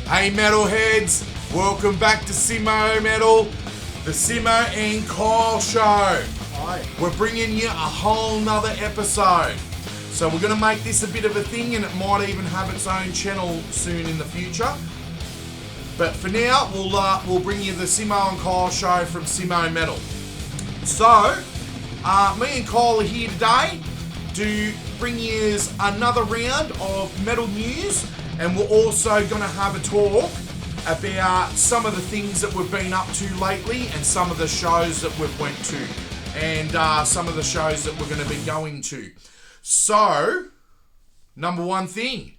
Hey metalheads, welcome back to Simmo Metal, the Simmo and Kiel Show. Hi. We're bringing you a whole nother episode. So we're going to make this a bit of a thing, and it might even have its own channel soon in the future. But for now, we'll bring you the Simmo and Kiel Show from Simmo Metal. So, me and Kyle are here today to bring you another round of metal news, and we're also going to have a talk about some of the things that we've been up to lately and some of the shows that we've went to and some of the shows that we're going to be going to. So, number one thing,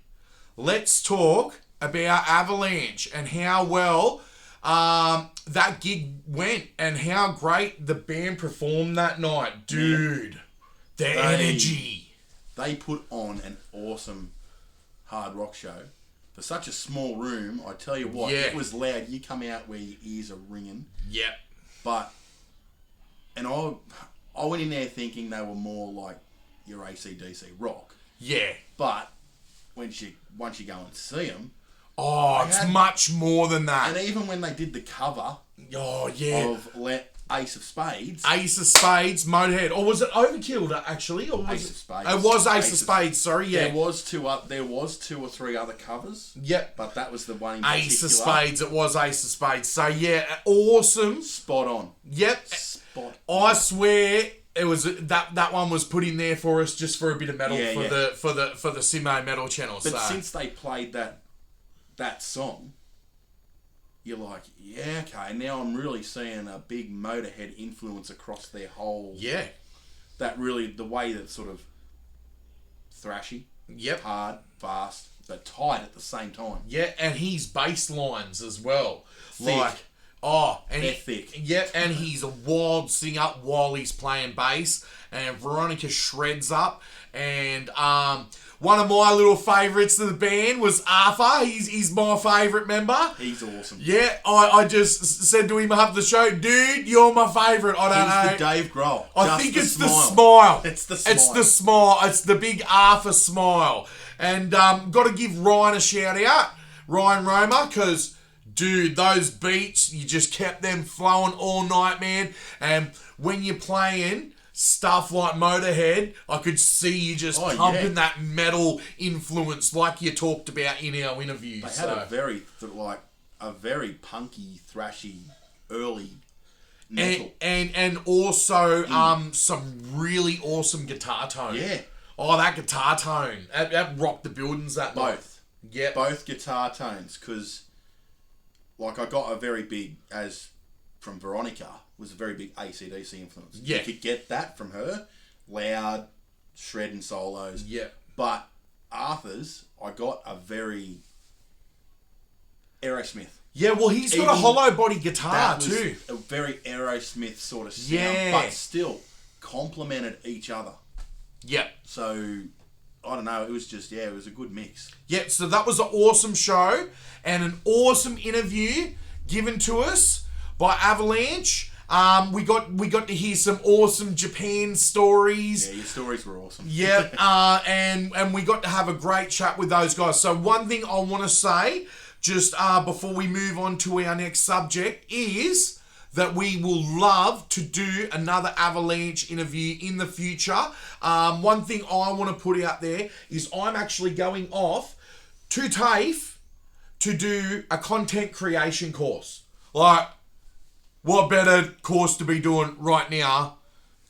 let's talk about Avalanche and how well that gig went and how great the band performed that night. Dude, the energy. They put on an awesome hard rock show. For such a small room, I tell you what, it was loud. You come out where your ears are ringing. Yep. And I went in there thinking they were more like your AC/DC rock. Yeah. But once you go and see them... Oh, it's much more than that. And even when they did the cover of Ace of Spades... Ace of Spades, Motorhead. Or was it Overkill, actually? Or was Ace of Spades. It was Ace of Spades, sorry, yeah. There was two or three other covers. Yep. But that was the one in Ace of particular. Spades, it was Ace of Spades. So, yeah, awesome. Spot on. Yep. Spot on. I swear... It was that one was put in there for us just for a bit of metal for the Simmo Metal channel. But since they played that song, you're like, yeah, okay. Now I'm really seeing a big Motorhead influence across their whole. Yeah. That really the way that sort of thrashy. Yep. Hard, fast, but tight at the same time. Yeah, and his bass lines as well. Thick. They're thick. Yeah, and he's a wild singer while he's playing bass, and Veronica shreds up, and one of my little favourites of the band was Arthur. He's my favourite member. He's awesome. Yeah, I just said to him after the show, dude, you're my favourite. I don't know. He's the Dave Grohl. I think it's the smile. It's the smile. It's the smile. It's the big Arthur smile. And got to give Ryan a shout out, Ryan Roma, because... Dude, those beats, you just kept them flowing all night, man. And when you're playing stuff like Motorhead, I could see you just pumping that metal influence like you talked about in our interviews. They had a very punky, thrashy, early metal. And also some really awesome guitar tone. Yeah. Oh, that guitar tone. That rocked the buildings that night. Yeah. Both guitar tones, because... Like, I got a very big, from Veronica, was a very big AC/DC influence. Yeah. You could get that from her. Loud, shredding solos. Yeah. But Arthur's, I got a very Aerosmith. Yeah, well, he's got a hollow body guitar too. A very Aerosmith sort of sound, but still complemented each other. Yep. So... I don't know, it was just, it was a good mix. Yeah, so that was an awesome show and an awesome interview given to us by Avalanche. We got to hear some awesome Japan stories. Yeah, your stories were awesome. Yep, and we got to have a great chat with those guys. So one thing I want to say, just before we move on to our next subject, is... that we will love to do another Avalanche interview in the future. One thing I want to put out there is I'm actually going off to TAFE to do a content creation course. Like, what better course to be doing right now?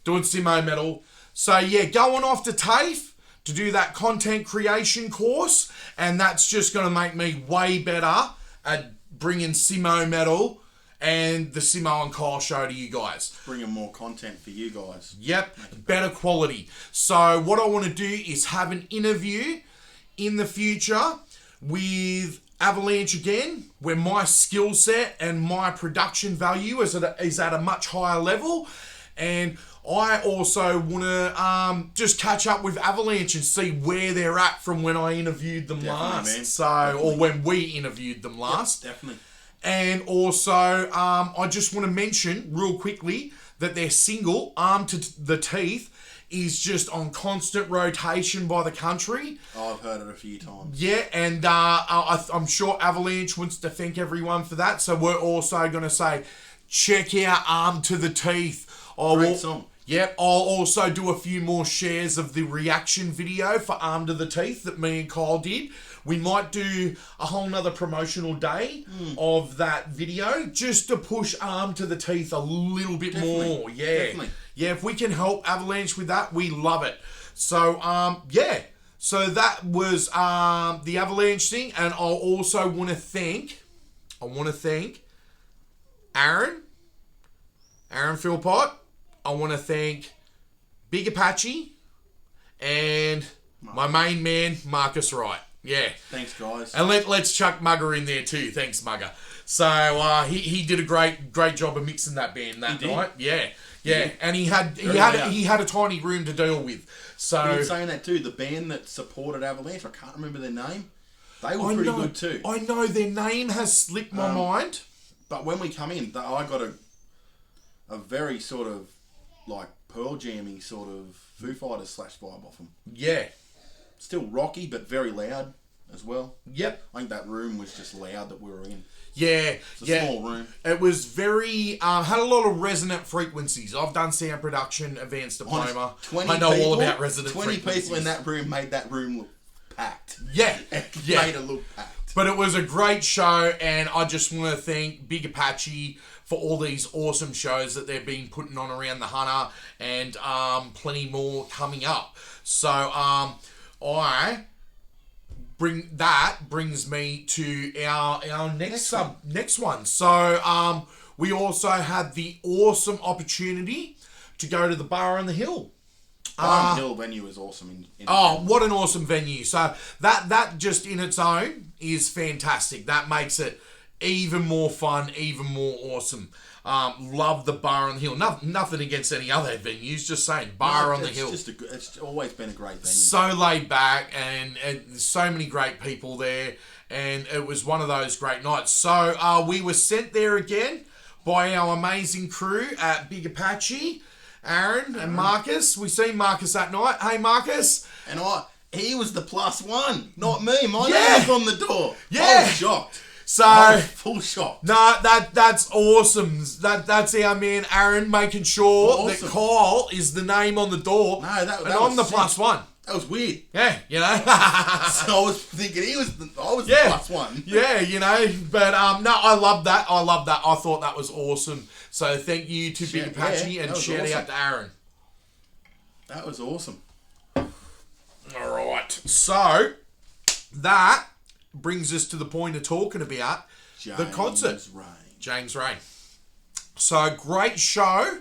Doing Simmo Metal. So yeah, going off to TAFE to do that content creation course, and that's just going to make me way better at bringing Simmo Metal and the Simmo and Kiel Show to you guys. Bringing more content for you guys. Yep, better quality. So what I want to do is have an interview in the future with Avalanche again, where my skill set and my production value is at a much higher level. And I also want to just catch up with Avalanche and see where they're at from when I interviewed them last. Man. Or when we interviewed them last. Yep, definitely. And also, I just want to mention real quickly that their single, Armed to the Teeth, is just on constant rotation by the country. Oh, I've heard it a few times. Yeah, and I'm sure Avalanche wants to thank everyone for that. So we're also going to say, check out Armed to the Teeth. Great song. Yep, I'll also do a few more shares of the reaction video for Armed to the Teeth that me and Kyle did. We might do a whole nother promotional day of that video just to push Armed to the Teeth a little bit more. Yeah. Definitely. Yeah, if we can help Avalanche with that, we love it. So, yeah. So that was the Avalanche thing. And I'll also want to thank Aaron Philpott. I want to thank Big Apache and my main man, Marcus Wright. Yeah. Thanks, guys. And let's chuck Mugger in there too. Thanks, Mugger. So he did a great job of mixing that band that night. Yeah. Yeah. And he had a tiny room to deal with. So you're saying that too. The band that supported Avalanche, I can't remember their name. They were pretty good too. I know their name has slipped my mind. But when we come in, I got a very sort of like Pearl Jammy sort of Foo Fighters / vibe off them. Yeah. Still rocky, but very loud as well. Yep. I think that room was just loud that we were in. Yeah. It's a small room. It was very, had a lot of resonant frequencies. I've done sound production, advanced diploma. I know all about resonant 20 frequencies. people in that room made that room look packed. Yeah. Yeah. Made it look packed. But it was a great show, and I just want to thank Big Apache for all these awesome shows that they've been putting on around the Hunter, and plenty more coming up. So brings me to our next one. So we also had the awesome opportunity to go to the Bar on the Hill. Bar on the Hill venue is awesome. What an awesome venue. So that just in its own is fantastic. That makes it even more fun, even more awesome. Love the Bar on the Hill. Nothing against any other venues, just saying Bar on the Hill. It's always been a great venue. So laid back, and so many great people there, and it was one of those great nights. So we were sent there again by our amazing crew at Big Apache, Aaron and Marcus. We seen Marcus that night. Hey, Marcus. And he was the +1, not me. My name was on the door. Yeah. I was shocked. So full shock. No, that's awesome. That's our man Aaron making sure that Kyle is the name on the door. No, that and I'm the sick. +1. That was weird. Yeah, you know. So I was thinking I was the +1. Yeah, you know. But no, I love that. I thought that was awesome. So thank you to Big Apache and shout out to Aaron. That was awesome. All right. So that brings us to the point of talking about the concert. James Rain. So great show.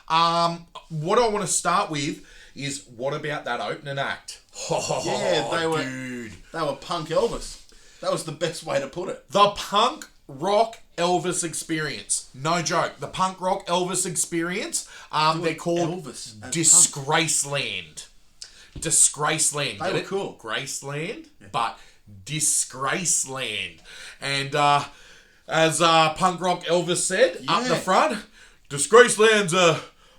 What I want to start with is, what about that opening act? Yeah, they were punk Elvis. That was the best way to put it. The punk rock Elvis experience. No joke. The punk rock Elvis experience. They're called Disgraceland. Disgraceland. They were cool. Graceland, but Disgraceland. And as punk rock Elvis said up the front, Disgraceland's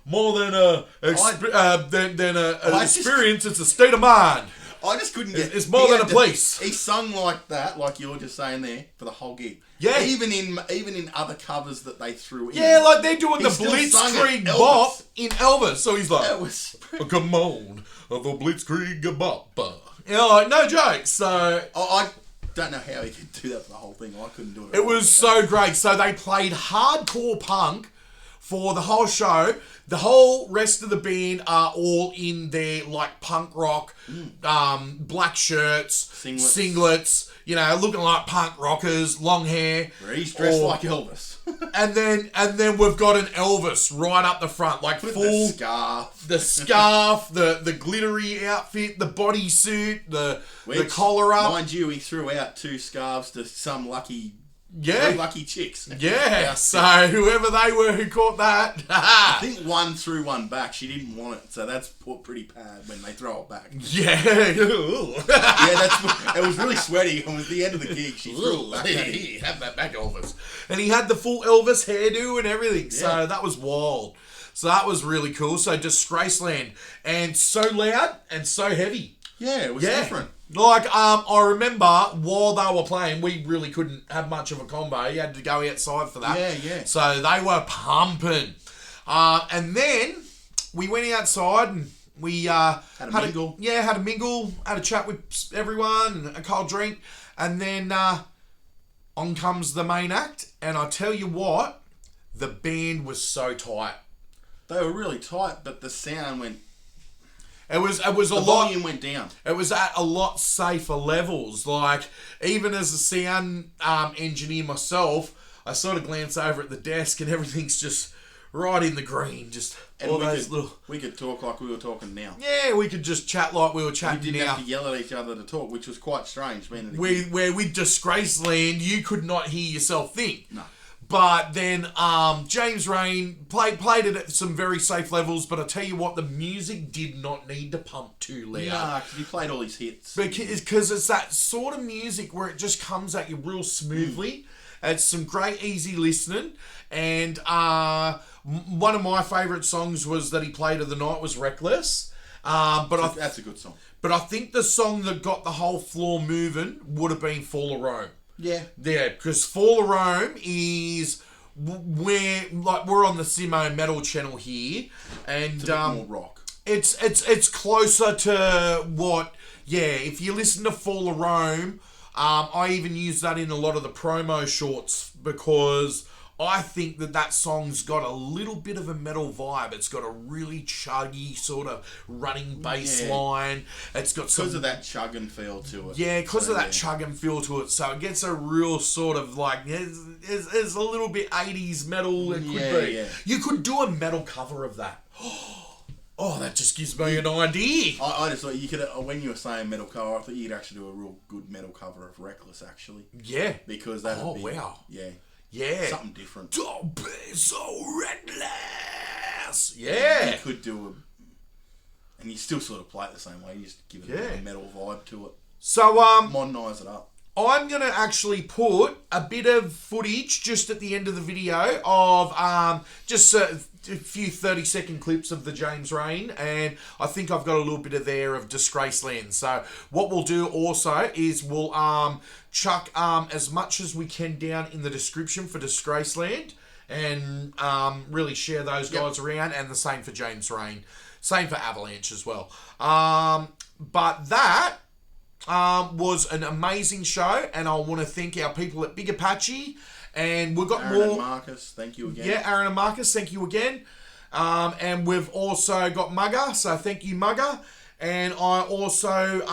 more than an experience. It's a state of mind. I just couldn't get. It's more than a place. He sung like that, like you were just saying there, for the whole gig. Yeah. Even in other covers that they threw in. Yeah, like they're doing the Blitzkrieg bop in Elvis. So he's like, that was come on, the Blitzkrieg bop. You know, like, no joke. So I don't know how he could do that for the whole thing. I couldn't do it. It was so great. So they played hardcore punk for the whole show. The whole rest of the band are all in their like punk rock, black shirts, singlets, you know, looking like punk rockers, long hair. He's dressed like Elvis. and then we've got an Elvis right up the front, like with full the scarf, the glittery outfit, the bodysuit, the collar up. Mind you, he threw out 2 scarves to some lucky. Yeah. 3 lucky chicks. Yeah. So whoever they were who caught that. I think one threw one back. She didn't want it. So that's pretty bad when they throw it back. Yeah. It was really sweaty. It was the end of the gig. She threw it back. Have that back, Elvis. And he had the full Elvis hairdo and everything. So that was wild. So that was really cool. So Disgraceland, and so loud and so heavy. Yeah, it was different. Like, I remember while they were playing, we really couldn't have much of a combo. You had to go outside for that. Yeah. So they were pumping. And then we went outside and we had a mingle. Had a mingle, had a chat with everyone, and a cold drink. And then on comes the main act. And I tell you what, the band was so tight. They were really tight, but the sound went... It was a the lot. volume went down. It was at a lot safer levels. Like, even as a sound engineer myself, I sort of glance over at the desk and everything's just right in the green. Just and all we those could, little. We could talk like we were talking now. Yeah, we could just chat like we were chatting now. We didn't have to yell at each other to talk, which was quite strange. Where with Disgraceland, you could not hear yourself think. No. But then James Rain played it at some very safe levels, but I tell you what, the music did not need to pump too loud. Nah, because he played all his hits. Because it's that sort of music where it just comes at you real smoothly. It's some great easy listening. And one of my favourite songs was that he played of the night was Reckless. That's a good song. But I think the song that got the whole floor moving would have been Fall of Rome. Yeah. Yeah, because Fall of Rome is where, like, we're on the Simmo Metal channel here, and it's a bit more rock. It's closer to what, if you listen to Fall of Rome, I even use that in a lot of the promo shorts because I think that song's got a little bit of a metal vibe. It's got a really chuggy sort of running bass line. It's got because of that chugging feel to it. Yeah, because of that chugging feel to it. So it gets a real sort of like, it's a little bit 80s metal. It could be. Yeah. You could do a metal cover of that. Oh, that just gives me an idea. I just thought you could, when you were saying metal cover, I thought you could actually do a real good metal cover of Reckless, actually. Yeah. Because that would be... wow. Yeah. Yeah. Something different. Don't be so reckless. Yeah. You could do and you still sort of play it the same way. You just give it a bit of a metal vibe to it. So, modernise it up. I'm going to actually put a bit of footage just at the end of the video of just a few 30-second clips of the James Rain, and I think I've got a little bit of there of Disgraceland. So what we'll do also is we'll chuck as much as we can down in the description for Disgraceland and really share those guys around, and the same for James Rain. Same for Avalanche as well. But that... was an amazing show, and I want to thank our people at Big Apache, and we've got Aaron more. And Marcus, thank you again. Yeah, Aaron and Marcus, thank you again. And we've also got Mugger, so thank you, Mugger. And I also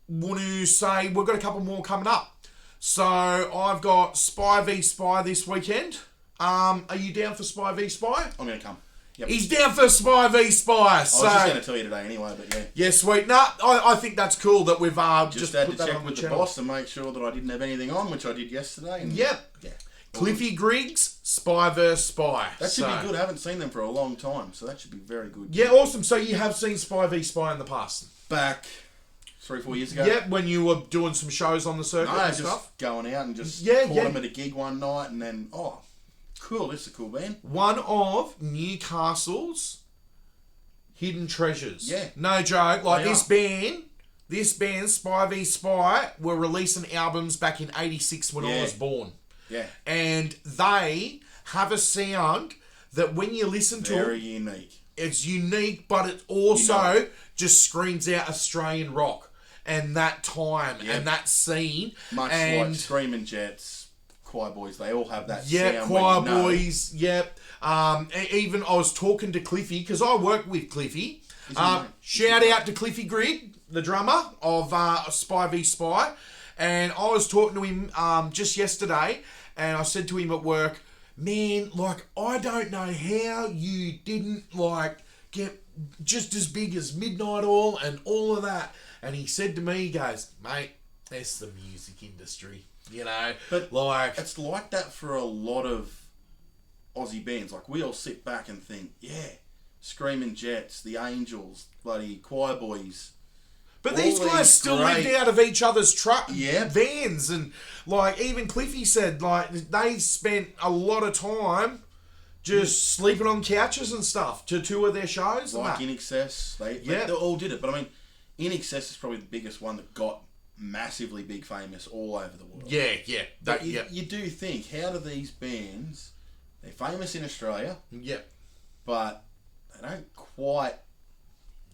want to say we've got a couple more coming up. So I've got Spy v Spy this weekend. Are you down for Spy v Spy? I'm going to come. Yep. He's down for Spy v Spy. So, I was just going to tell you today anyway, but yeah. Yeah, sweet. No, I think that's cool that we've just had put to that check on with the the channel. boss and make sure that I didn't have anything on, which I did yesterday. And Yep. Yeah. Cliffy Griggs, Spy vs Spy. That should be good. I haven't seen them for a long time, so that should be very good. Yeah, awesome. So you have seen Spy v Spy in the past? Back 3-4 years ago. Yeah, when you were doing some shows on the circuit and just stuff? going out and just caught them at a gig one night and then, cool, this is a cool band. One of Newcastle's hidden treasures. Yeah. No joke. Like this band, Spy v Spy, were releasing albums back in 86 when I was born. Yeah. And they have a sound that when you listen to very unique. It's unique, but it also just screams out Australian rock and that time and that scene. Much like Screaming Jets, Choir Boys, they all have that sound. Yeah, Choir Boys, yep. Even I was talking to Cliffy, because I work with Cliffy. Shout out to Cliffy Grigg, the drummer of Spy v Spy. And I was talking to him just yesterday, and I said to him at work, man, like, I don't know how you didn't, like, get just as big as Midnight Oil and all of that. And he said to me, he goes, mate, it's the music industry, you know? But like, it's like that for a lot of Aussie bands. Like, we all sit back and think, Screaming Jets, The Angels, bloody Choir Boys. But these guys still lived out of each other's vans, and like even Cliffy said, like they spent a lot of time just sleeping on couches and stuff to tour their shows. Like In Excess, they all did it. But I mean, In Excess is probably the biggest one that got massively big famous all over the world. Yeah. You do think, how do these bands, they're famous in Australia, but they don't quite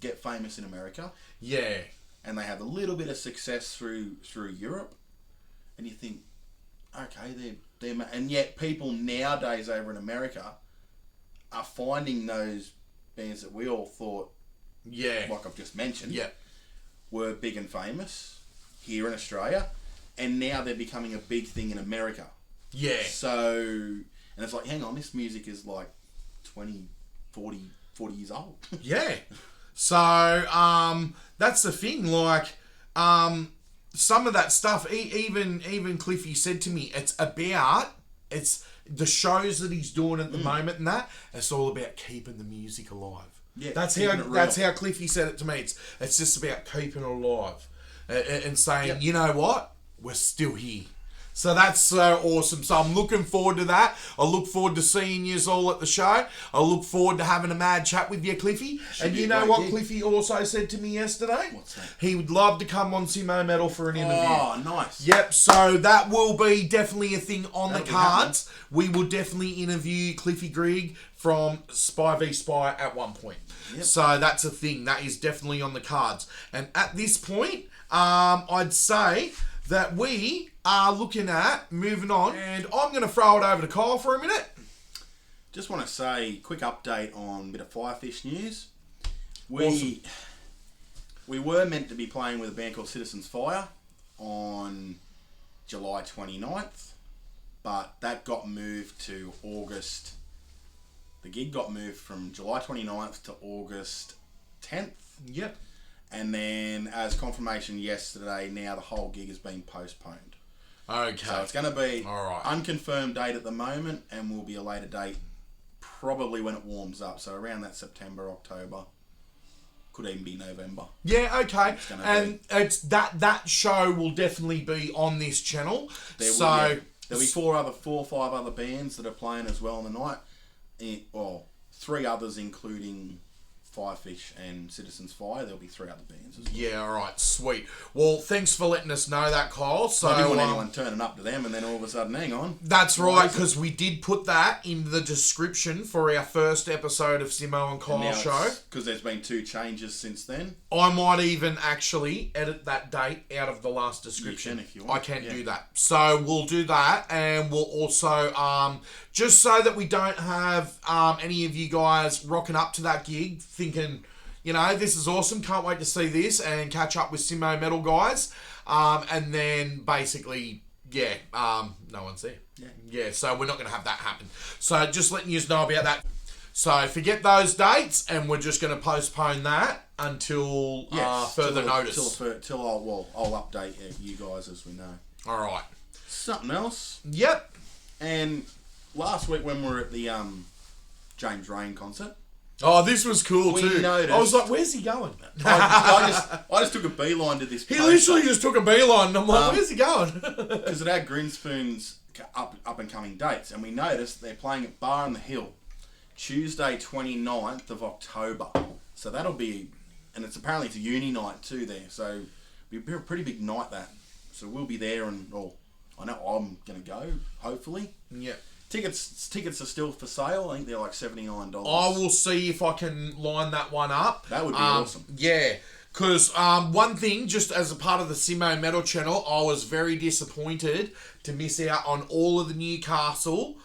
get famous in America. Yeah. And they have a little bit of success through Europe. And you think, okay, they're and yet people nowadays over in America are finding those bands that we all thought, like I've just mentioned, were big and famous here in Australia, and now they're becoming a big thing in America. Yeah. So, and it's like, hang on, this music is like 20, 40 years old. Yeah. So, that's the thing, like, some of that stuff, even Cliffy said to me, it's the shows that he's doing at the moment and that, it's all about keeping the music alive. Yeah, that's how Cliffy said it to me. It's just about keeping it alive and saying, you know what, we're still here. So that's so awesome. So I'm looking forward to that. I look forward to seeing you all at the show. I look forward to having a mad chat with you, Cliffy. And you know what Cliffy also said to me yesterday? What's that? He would love to come on Simmo Metal for an interview. Oh, nice. Yep, so that will be definitely a thing on the cards. We will definitely interview Cliffy Grigg from Spy v Spy at one point. Yep. So that's a thing. That is definitely on the cards. And at this point, I'd say that we are looking at moving on, and I'm going to throw it over to Kyle for a minute. Just want to say, quick update on a bit of Firefish news. Awesome. We were meant to be playing with a band called Citizens Fire on July 29th, but that got moved to August. The gig got moved from July 29th to August 10th. Yep. And then, as confirmation yesterday, now the whole gig has been postponed. Okay. So it's going to be unconfirmed date at the moment, and will be a later date, probably when it warms up. So around that September, October, could even be November. Yeah, okay. It's that show will definitely be on this channel. There'll be four or five other bands that are playing as well on the night. Well, three others, including Firefish and Citizens Fire. There'll be three other bands as well. Yeah, alright, sweet. Well, thanks for letting us know that, Kyle. So I didn't want anyone turning up to them and then all of a sudden, hang on. That's right, because we did put that in the description for our first episode of Simmo and Kyle Show. Because there's been 2 changes since then. I might even actually edit that date out of the last description. You can if you want. I can do that. So we'll do that, and we'll also, just so that we don't have any of you guys rocking up to that gig thinking, you know, this is awesome, can't wait to see this and catch up with Simmo Metal guys. And then basically, no one's there. Yeah, so we're not going to have that happen. So just letting you know about that. So forget those dates, and we're just going to postpone that until further notice. Till I'll update you guys as we know. All right. Something else. Yep. And last week when we were at the James Rain concert. Oh, this was cool too. Noticed, I was like, where's he going? I just took a beeline to this place. He literally just took a beeline, and I'm like, where's he going? Because it had Grinspoon's up and coming dates, and we noticed they're playing at Bar on the Hill, Tuesday 29th of October. So that'll be, and it's apparently it's a uni night too there, so it'll be a pretty big night that. So we'll be there, and I know I'm going to go, hopefully. Yeah. Tickets are still for sale. I think they're like $79. I will see if I can line that one up. That would be awesome. Yeah, because one thing, just as a part of the Simmo Metal channel, I was very disappointed to miss out on all of the Newcastle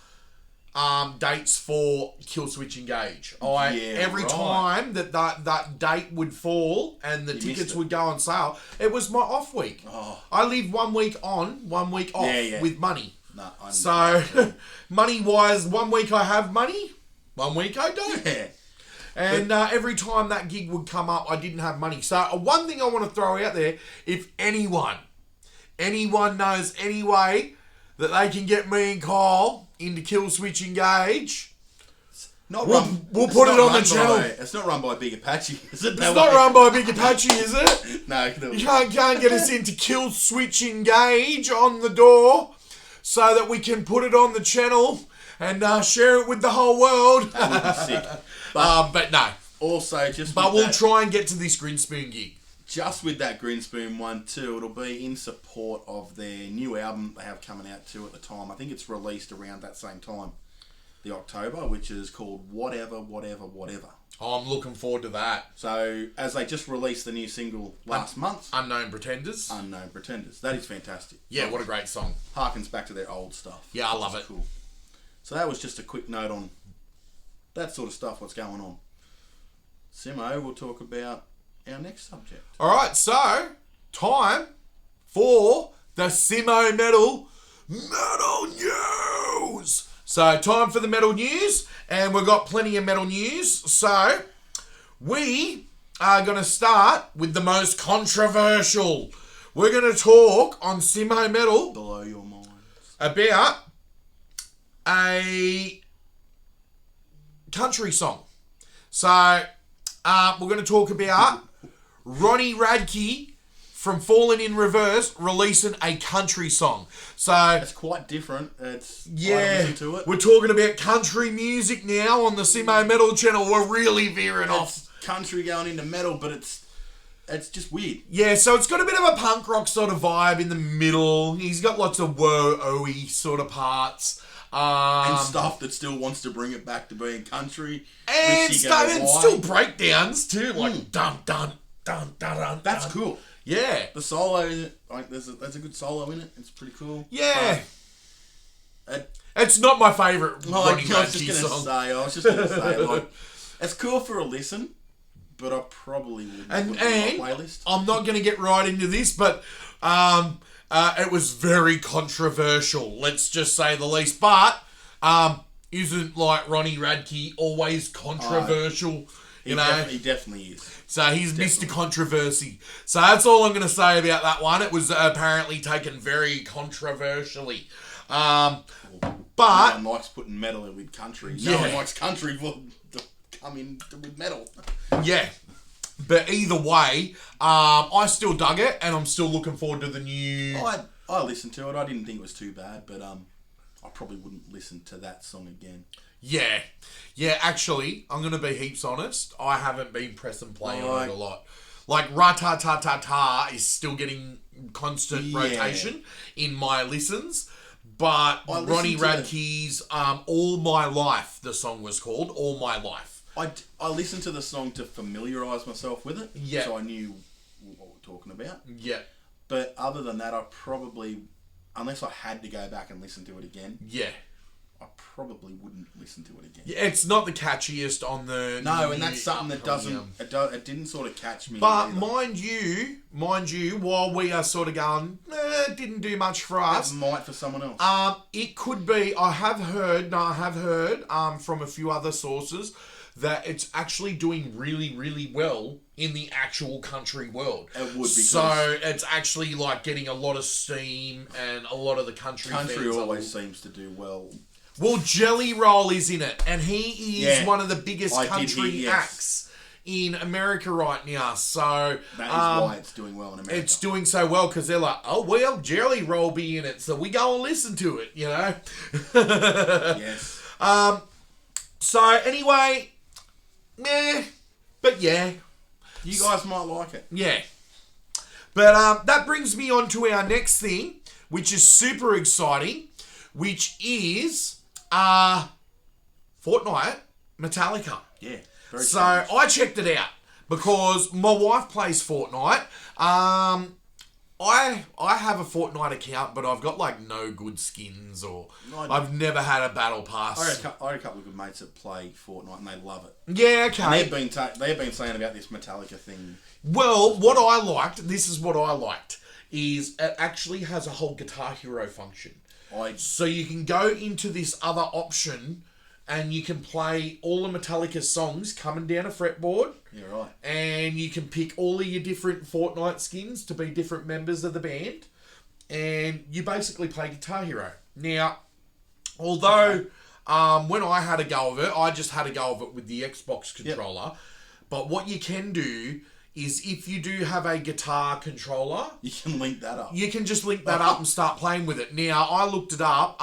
dates for Killswitch Engage. Every time that date would fall and the tickets would go on sale, it was my off week. Oh. I live 1 week on, 1 week off with money. No, so, money-wise, 1 week I have money, 1 week I don't. Yeah. And every time that gig would come up, I didn't have money. So, one thing I want to throw out there, if anyone knows any way that they can get me and Kyle into Killswitch Engage, we'll put it on the channel. It's not run by Big Apache, is it? It's not run by Big Apache, is it? No. You can't get us into Killswitch Engage on the door so that we can put it on the channel and share it with the whole world. That would be sick. But no. Also, we'll try and get to this Grinspoon gig. Just with that Grinspoon one too, it'll be in support of their new album they have coming out too at the time. I think it's released around that same time, the October, which is called Whatever, Whatever, Whatever. Oh, I'm looking forward to that. So, as they just released the new single last month. Unknown Pretenders. Unknown Pretenders. That is fantastic. Yeah, what a great song. Harkens back to their old stuff. Yeah, I love it. Cool. So that was just a quick note on that sort of stuff, what's going on. Simmo, we'll talk about our next subject. Alright, so, time for the Simmo Metal News. So, time for the metal news, and we've got plenty of metal news. So, we are going to start with the most controversial. We're going to talk on Simmo Metal. Blow your minds. About a country song. So, we're going to talk about Ronnie Radke from Fallen in Reverse releasing a country song. So it's quite different. It's yeah, I listen to it. We're talking about country music now on the Simmo Metal channel. We're really veering off. Country going into metal, but it's just weird. Yeah, so it's got a bit of a punk rock sort of vibe in the middle. He's got lots of whoa-oh-y sort of parts. And stuff that still wants to bring it back to being country. And stuff, and still breakdowns too, like dun dun dun dun dun. That's dun. cool. Yeah. The solo in it, like there's a good solo in it. It's pretty cool. Yeah. It's not my favourite Ronnie Radke song. I was just gonna say, like, it's cool for a listen, but I probably wouldn't put it on my playlist. I'm not gonna get right into this, but it was very controversial, let's just say the least. But isn't like Ronnie Radke always controversial? He definitely is. So he's Mr. Controversy. So that's all I'm going to say about that one. It was apparently taken very controversially. But no one likes putting metal in with country. No one likes country to come in with metal. Yeah. But either way, I still dug it, and I'm still looking forward to the new... I listened to it. I didn't think it was too bad, but I probably wouldn't listen to that song again. Yeah. Yeah, actually, I'm going to be heaps honest. I haven't been press and play on it a lot. Like, Ra-ta-ta-ta-ta is still getting constant rotation in my listens. But Ronnie Radke's All My Life, the song was called, All My Life. I listened to the song to familiarise myself with it. Yeah. So I knew what we're talking about. Yeah. But other than that, I probably, unless I had to go back and listen to it again... Yeah. I probably wouldn't listen to it again. Yeah, it's not the catchiest on the... No, and that's something that doesn't... It didn't sort of catch me. But mind you, while we are sort of going, it didn't do much for us. It might for someone else. It could be. I have heard from a few other sources that it's actually doing really, really well in the actual country world. It would be. So it's actually like getting a lot of steam, and a lot of the country fans always seems to do well. Well, Jelly Roll is in it, and he is one of the biggest country acts in America right now. So that is why it's doing well in America. It's doing so well because they're like, oh well, Jelly Roll be in it, so we go and listen to it, you know. Yes. So anyway, but yeah, you guys might like it. Yeah, but that brings me on to our next thing, which is super exciting, which is. Fortnite Metallica. Yeah. So I checked it out because my wife plays Fortnite. I have a Fortnite account, but I've got like no good skins, or I've never had a battle pass. I had a couple of good mates that play Fortnite and they love it. Yeah, okay. And they've been saying about this Metallica thing. Well, what I liked, is it actually has a whole Guitar Hero function. So you can go into this other option and you can play all of Metallica's songs coming down a fretboard. Yeah, right. And you can pick all of your different Fortnite skins to be different members of the band. And you basically play Guitar Hero. Now, although when I had a go of it, I just had a go of it with the Xbox controller. Yep. But what you can do is if you do have a guitar controller... You can link that up. You can just link that up and start playing with it. Now, I looked it up.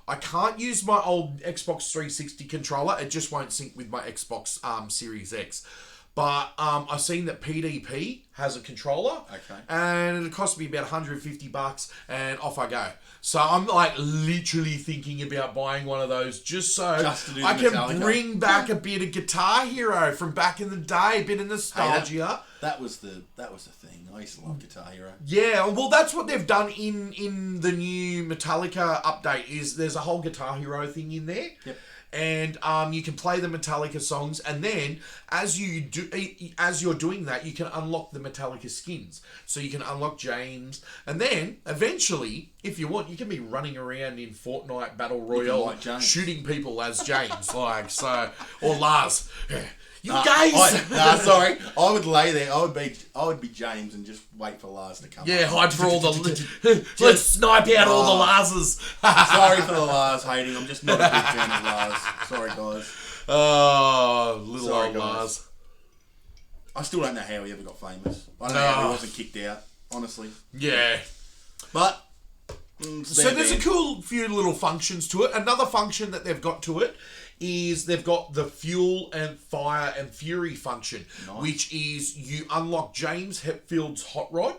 I can't use my old Xbox 360 controller. It just won't sync with my Xbox Series X. But I've seen that PDP has a controller. Okay. And it cost me about $150 and off I go. So I'm like literally thinking about buying one of those just so to do I can Metallica. bring back a bit of Guitar Hero from back in the day, a bit of nostalgia. That was the thing. I used to love Guitar Hero. Yeah, well, that's what they've done in the new Metallica update. Is there's a whole Guitar Hero thing in there. Yep. And you can play the Metallica songs, and then as you're doing that, you can unlock the Metallica skins. So you can unlock James, and then eventually, if you want, you can be running around in Fortnite Battle Royale, like James. shooting people as James, like so, or Lars. You guys! Sorry. I would lay there. I would be James and just wait for Lars to come. Yeah, up. hide for all the... Let's snipe out all the Larses. Sorry for the Lars hating. I'm just not a big fan of Lars. Sorry, guys. Oh, little Sorry, old guys. Lars. I still don't know how he ever got famous. I don't know how he wasn't kicked out, honestly. Yeah. But... So there's a cool few little functions to it. Another function that they've got to it is they've got the fuel and fire and fury function, which is you unlock James Hetfield's hot rod.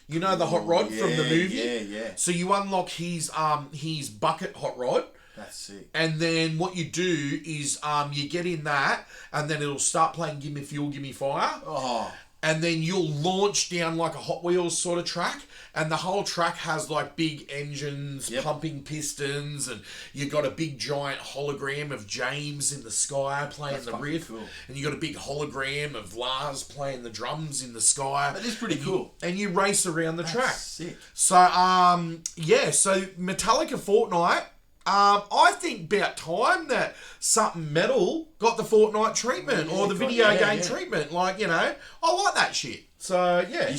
You know the hot rod from the movie? Yeah. So you unlock his bucket hot rod. That's sick. And then what you do is you get in that, and then it'll start playing Give Me Fuel, Give Me Fire. Oh. And then you'll launch down like a Hot Wheels sort of track, and the whole track has like big engines, pumping pistons, and you've got a big giant hologram of James in the sky playing the riff, cool. and you got a big hologram of Lars playing the drums in the sky. That is pretty cool. And you race around the track. Sick. So so Metallica Fortnite. I think about time that something metal got the Fortnite treatment or the video game treatment. Like, you know, I like that shit. So, yeah.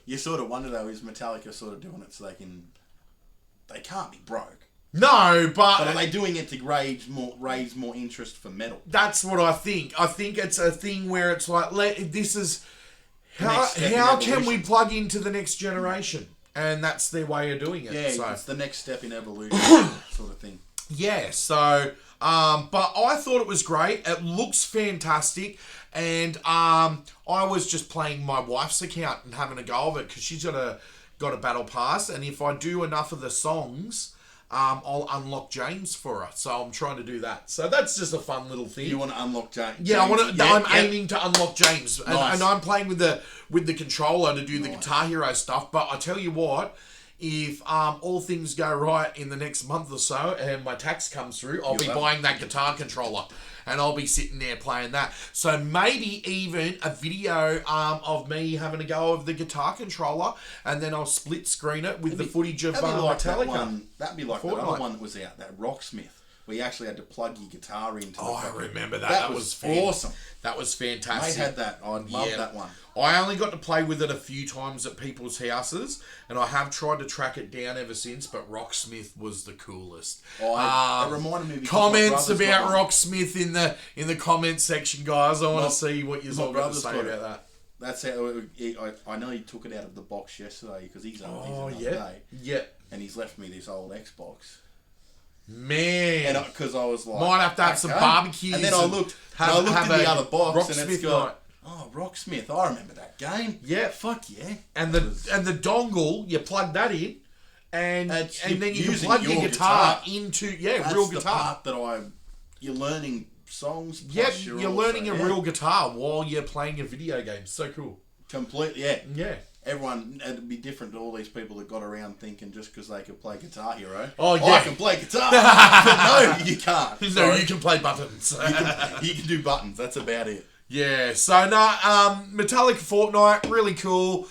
You sort of wonder, though, is Metallica sort of doing it so they can't be broke. No, But are they doing it to raise more interest for metal? That's what I think. I think it's a thing where it's like, this is... How can we plug into the next generation? And that's their way of doing it. Yeah, so. It's the next step in evolution sort of thing. Yeah, so, but I thought it was great. It looks fantastic. And I was just playing my wife's account and having a go of it because she's got a battle pass. And if I do enough of the songs, I'll unlock James for her. So I'm trying to do that. So that's just a fun little thing. You want to unlock James? Yeah, I want to. I'm aiming to unlock James, Nice. and I'm playing with the controller to do the Guitar Hero stuff. But I tell you what, if all things go right in the next month or so, and my tax comes through, I'll be buying that guitar controller, and I'll be sitting there playing that. So maybe even a video of me having a go of the guitar controller, and then I'll split screen it with the footage of Metallica. That'd be like that other one that was out, that Rocksmith, where you actually had to plug your guitar into. I remember that. That was awesome. That was fantastic. I had that. I loved that one. I only got to play with it a few times at people's houses, and I have tried to track it down ever since, but Rocksmith was the coolest. It reminded me of comments about Rocksmith in the comments section, guys. I want to see what you're all going to say about that. That's how I know he took it out of the box yesterday because he's another day. Yeah. And he's left me this old Xbox. Man, and because I was like, might have to have some barbecues. And then I looked in the other box, and it's got Rocksmith. I remember that game. Yeah, fuck yeah. And the dongle, you plug that in, and then you can plug your guitar into real guitar. That's the part that you're learning songs. Yeah, you're learning a real guitar while you're playing a video game. So cool. Completely, yeah. Yeah. Everyone, it'd be different to all these people that got around thinking just because they could play Guitar Hero. Oh, yeah. I can play guitar. But no, you can't. No, Sorry. you can play buttons. You can do buttons. That's about it. Yeah, so Metallica Fortnite, really cool.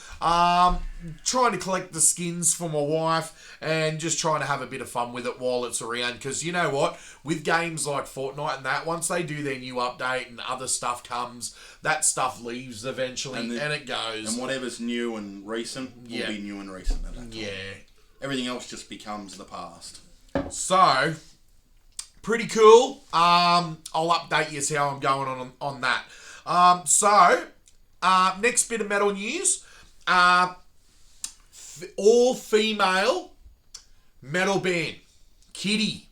Trying to collect the skins for my wife and just trying to have a bit of fun with it while it's around. Because you know what? With games like Fortnite and that, once they do their new update and other stuff comes, that stuff leaves eventually and it goes. And whatever's new and recent will be new and recent at that time. Yeah. Everything else just becomes the past. So, pretty cool. I'll update you how I'm going on that. Next bit of metal news. All female metal band, Kitty.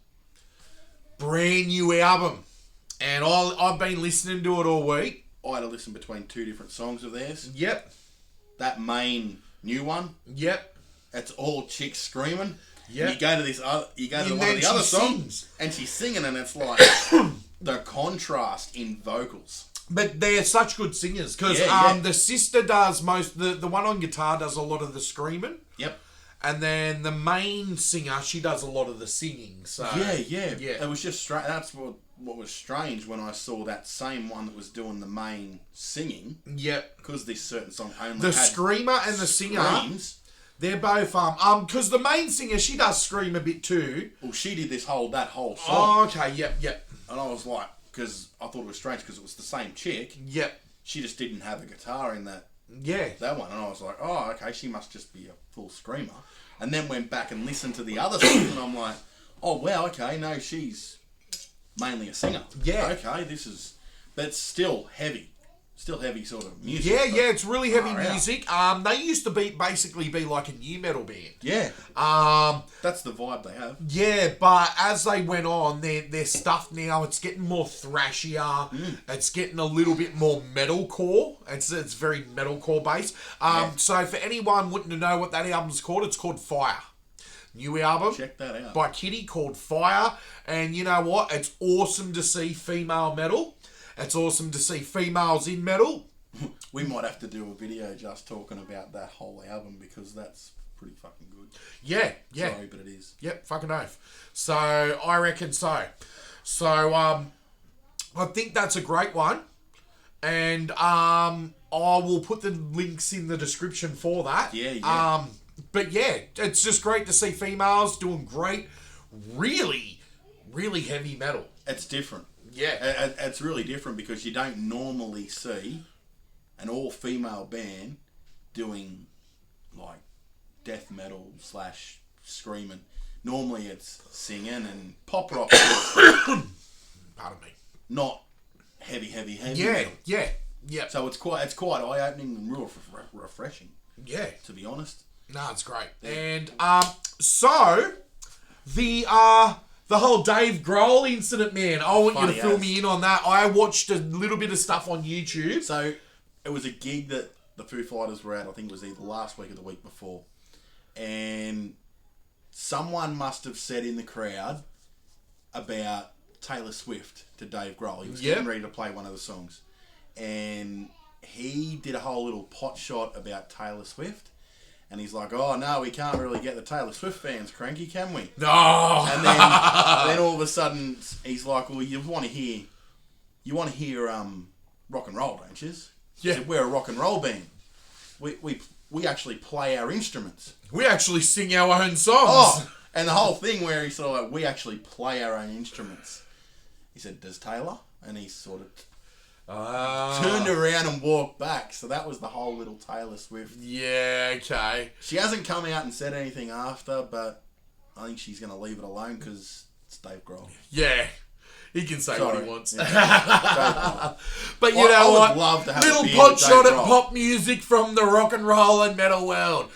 brand new album. And I've been listening to it all week. I had to listen between 2 different songs of theirs. Yep. That main new one. Yep. It's all chicks screaming. Yep. You go to this other, one of the other songs, and she's singing, and it's like the contrast in vocals. But they're such good singers because the sister does the one on guitar does a lot of the screaming. Yep. And then the main singer, she does a lot of the singing. So yeah. It was just strange. That's what was strange when I saw that same one that was doing the main singing. Yep. Because this certain song only the had screamer and the singer. Screams. They're both because the main singer, she does scream a bit too. Well, she did that whole song. Oh, okay. Yep. And I was like, because I thought it was strange because it was the same chick. Yep. She just didn't have a guitar in that. Yeah. That one, and I was like, oh, okay, she must just be a full screamer. And then went back and listened to the other songs, and I'm like, oh wow, okay, no, she's mainly a singer. Yeah. Okay, but still heavy sort of music. Yeah, it's really heavy music. They used to basically be like a new metal band. Yeah. That's the vibe they have. Yeah, but as they went on, their stuff now, it's getting more thrashier. It's getting a little bit more metalcore. It's very metalcore based. So for anyone wanting to know what that album's called, it's called Fire. New album. Check that out. By Kitty called Fire. And you know what? It's awesome to see female metal. It's awesome to see females in metal. We might have to do a video just talking about that whole album because that's pretty fucking good. Yeah. Sorry, but it is. Yep, fucking oath. So, I reckon so. So, I think that's a great one. And I will put the links in the description for that. Yeah. But yeah, it's just great to see females doing great, really, really heavy metal. It's different. Yeah. It's really different because you don't normally see an all-female band doing, like, death metal / screaming. Normally it's singing and pop rock. Pardon me. Not heavy metal. Yeah. So it's quite eye-opening and real refreshing. Yeah. To be honest. No, it's great. And so the whole Dave Grohl incident, man. I want you to fill me in on that. I watched a little bit of stuff on YouTube. So it was a gig that the Foo Fighters were at. I think it was either last week or the week before. And someone must have said in the crowd about Taylor Swift to Dave Grohl. He was getting ready to play one of the songs. And he did a whole little pot shot about Taylor Swift. And he's like, oh, no, we can't really get the Taylor Swift fans cranky, can we? No. And then all of a sudden, he's like, well, you want to hear rock and roll, don't you? Yeah. Said, we're a rock and roll band. We actually play our instruments. We actually sing our own songs. Oh, and the whole thing where he's sort of like, we actually play our own instruments. He said, does Taylor? And he sort of turned around and walked back. So that was the whole little Taylor Swift. Yeah, okay. She hasn't come out and said anything after, but I think she's going to leave it alone because it's Dave Grohl. Yeah. He can say what he wants. Yeah. But you know what? I would love to have little a beer pot with Dave shot at Grohl. pop music from the rock and roll and metal world.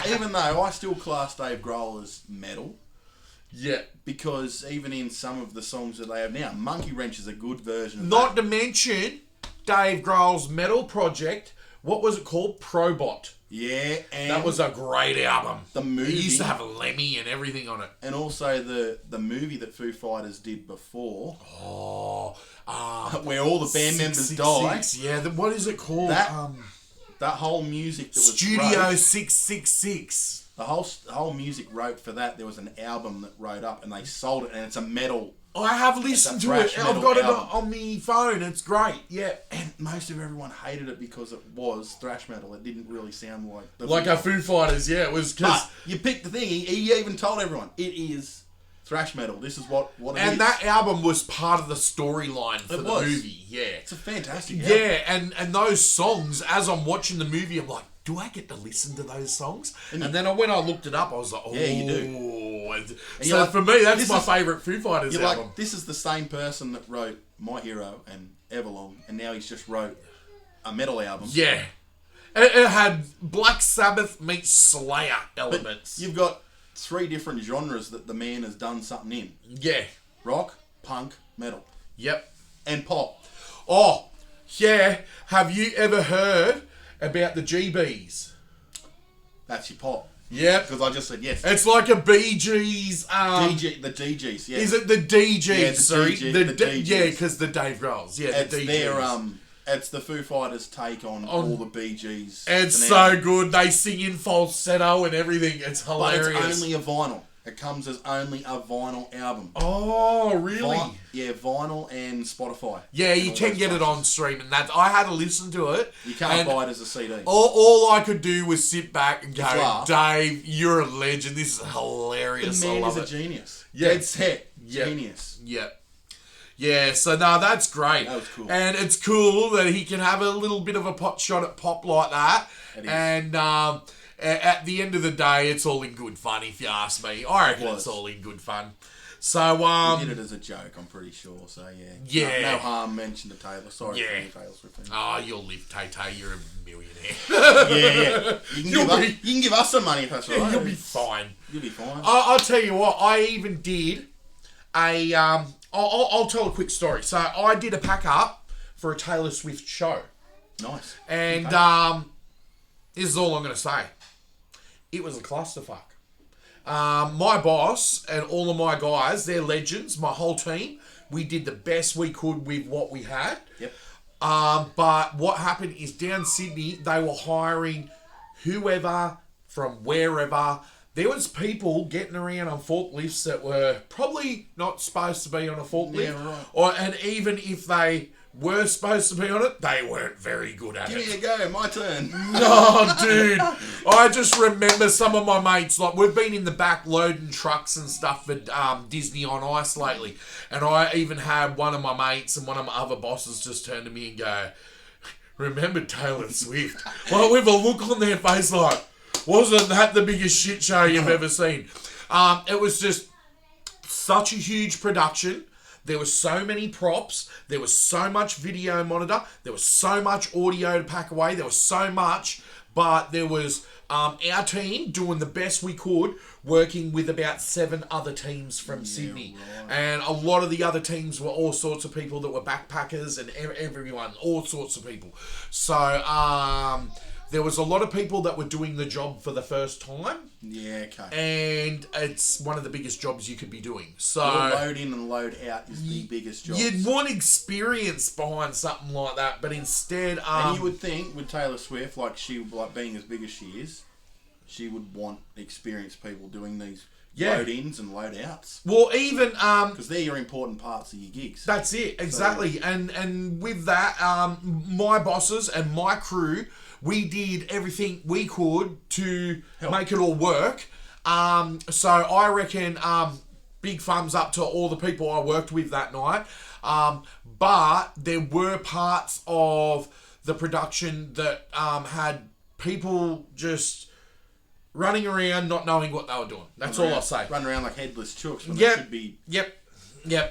even though I still class Dave Grohl as metal. Yeah. Because even in some of the songs that they have now, Monkey Wrench is a good version of Not that. to mention Dave Grohl's metal project. What was it called? Probot. Yeah, and that was a great album. The movie. He used to have a Lemmy and everything on it. And also the movie that Foo Fighters did before. Oh. Where all the band members die. Yeah, what is it called? That whole music that was Studio 666. The whole music wrote for that. There was an album that wrote up, and they sold it, and it's a metal. I have listened to it. I've got it on my phone. It's great. Yeah, and most of everyone hated it because it was thrash metal. It didn't really sound like a Foo Fighters. Yeah, it was. But you picked the thing. He even told everyone it is thrash metal. This is what it is. And that album was part of the storyline for the movie. Yeah, it's a fantastic album. Yeah, and those songs. As I'm watching the movie, I'm like, do I get to listen to those songs? And then when I looked it up, I was like, oh. Yeah, you do. So like, for me, that's my favourite Foo Fighters album. Like, this is the same person that wrote My Hero and Everlong, and now he's just wrote a metal album. Yeah. It had Black Sabbath meets Slayer elements. But you've got 3 different genres that the man has done something in. Yeah. Rock, punk, metal. Yep. And pop. Oh, yeah. Have you ever heard about the GBs? That's your pop. Yep. Because I just said yes. It's like a Bee Gees. the DGs, yeah. Is it the DGs? Yeah, the sorry. the DGs. Yeah, because the Dave Grohls. Yeah, It's the DGs. their, it's the Foo Fighters' take on all the Bee Gees. It's so good. They sing in falsetto and everything. It's But hilarious. it's only a vinyl. It comes as only a vinyl album. Oh, really? Vinyl and Spotify. Yeah, you all can those get it places. on stream, and that I had to listen to it. You can't buy it as a CD. All I could do was sit back and go, laugh. Dave, you're a legend. This is hilarious. The I man love is a it. genius. Yeah. Dead set. Yeah. Genius. Yep. Yeah, so no, that's great. That was cool. And it's cool that he can have a little bit of a pot shot at pop like that. It is. And at the end of the day, it's all in good fun, if you ask me. I reckon was. it's all in good fun. So, He did it as a joke, I'm pretty sure. So, yeah. Yeah. No harm mentioned to Taylor. Sorry Yeah. for any Taylor Swift fans. oh, you'll live, Tay-Tay. You're a millionaire. Yeah. You can give us some money if that's right. You'll be fine. You'll be fine. I'll tell you what, I even did a... I'll tell a quick story. So, I did a pack-up for a Taylor Swift show. Nice. And Okay. this is all I'm going to say. It was a clusterfuck. My boss and all of my guys, they're legends, my whole team, we did the best we could with what we had. Yep. But what happened is down Sydney, they were hiring whoever from wherever. There was people getting around on forklifts that were probably not supposed to be on a forklift. Yeah, right. And even if they were supposed to be on it, they weren't very good at it. Give me a go. My turn. Oh, dude. I just remember some of my mates, like, we've been in the back loading trucks and stuff for Disney on Ice lately. And I even had one of my mates and one of my other bosses just turn to me and go, remember Taylor Swift? Like, with a look on their face like, wasn't that the biggest shit show you've ever seen? It was just such a huge production. There were so many props. There was so much video monitor. There was so much audio to pack away. There was so much. But there was our team doing the best we could, working with about 7 other teams from Sydney. Right. And a lot of the other teams were all sorts of people that were backpackers and everyone, all sorts of people. So there was a lot of people that were doing the job for the first time. Yeah, okay. And it's one of the biggest jobs you could be doing. So Your load in and load out is the biggest job. you'd want experience behind something like that, but instead, and you would think with Taylor Swift, like being as big as she is, she would want experienced people doing these load ins and load outs. well, even Because they're your important parts of your gigs. that's it exactly. And with that, my bosses and my crew, we did everything we could to make it all work. So I reckon big thumbs up to all the people I worked with that night. But there were parts of the production that had people just running around not knowing what they were doing. That's all I'll say. Run around like headless chooks when they should be... Yep.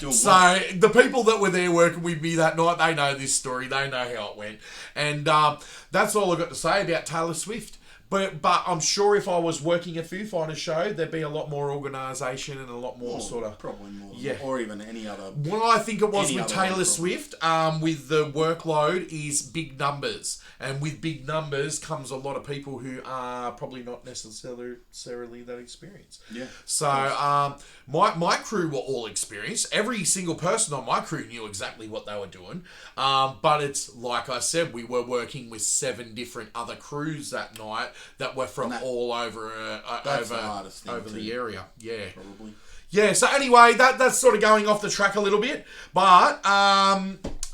Doing So the people that were there working with me that night, they know this story. They know how it went. And that's all I got to say about Taylor Swift. But I'm sure if I was working a Foo Fighters show, there'd be a lot more organisation and a lot more sort of... Probably more. Yeah. Or even any other... What I think it was Any with other Taylor one, Swift, with the workload, is big numbers. And with big numbers comes a lot of people who are probably not necessarily that experienced. Yeah. So my crew were all experienced. Every single person on my crew knew exactly what they were doing. But it's, like I said, we were working with 7 different other crews that night that were from all over over the area. Yeah. Probably. Yeah, so anyway, that's sort of going off the track a little bit. But,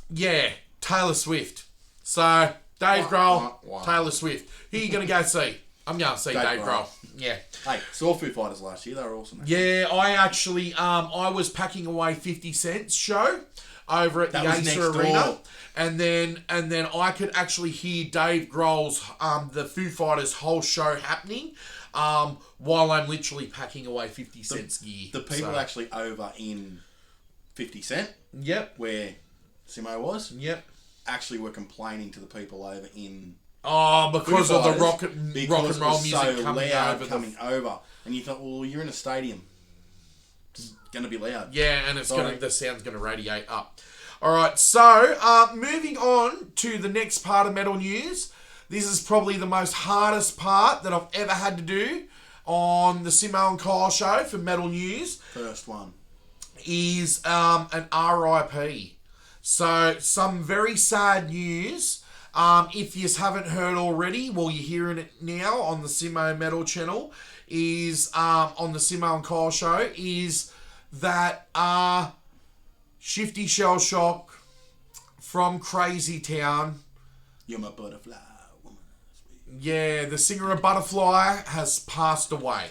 yeah, Taylor Swift. So, Dave Grohl, Taylor Swift. Who are you going to go see? I'm going to see Dave Grohl. Yeah. Hey, saw Foo Fighters last year. They were awesome. Yeah, I actually, I was packing away 50 Cent's show over at the Acer Arena. And then I could actually hear Dave Grohl's, the Foo Fighters whole show happening while I'm literally packing away 50 Cent's gear. The people actually over in 50 Cent, Yep. where Simmo was, Yep. actually were complaining to the people over in Oh, because of the rock and roll music so coming loud over. coming over. And you thought, well, you're in a stadium. It's going to be loud. Yeah, and the sound's going to radiate up. All right, so moving on to the next part of metal news. This is probably the most hardest part that I've ever had to do on the Simmo Kiel Show for metal news. First one. Is an RIP. So, some very sad news. If you haven't heard already, well, you're hearing it now on the Simmo Metal channel, is on the Simmo Kiel Show, is that Shifty Shell Shock from Crazy Town. You're my butterfly woman. Yeah, the singer of Butterfly has passed away.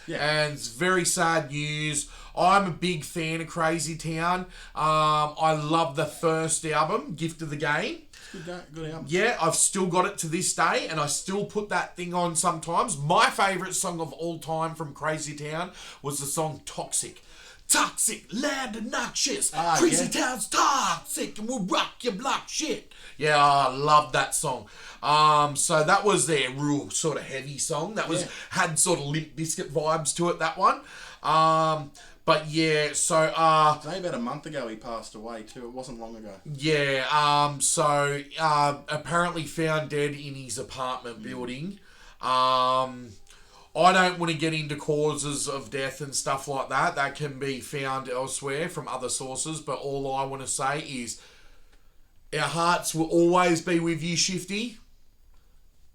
Yeah. And it's very sad news. I'm a big fan of Crazy Town. I love the first album, Gift of the Game. Good album. Yeah, I've still got it to this day, and I still put that thing on sometimes. My favourite song of all time from Crazy Town was the song Toxic. Toxic, loud and noxious. Crazy Town's toxic, and we'll rock your block shit. Yeah, I love that song. So that was their real sort of heavy song. That was had sort of Limp Bizkit vibes to it, that one. But yeah, so it's only about a month ago he passed away too. It wasn't long ago. Yeah, so apparently found dead in his apartment building. I don't want to get into causes of death and stuff like that. That can be found elsewhere from other sources, but all I want to say is our hearts will always be with you, Shifty.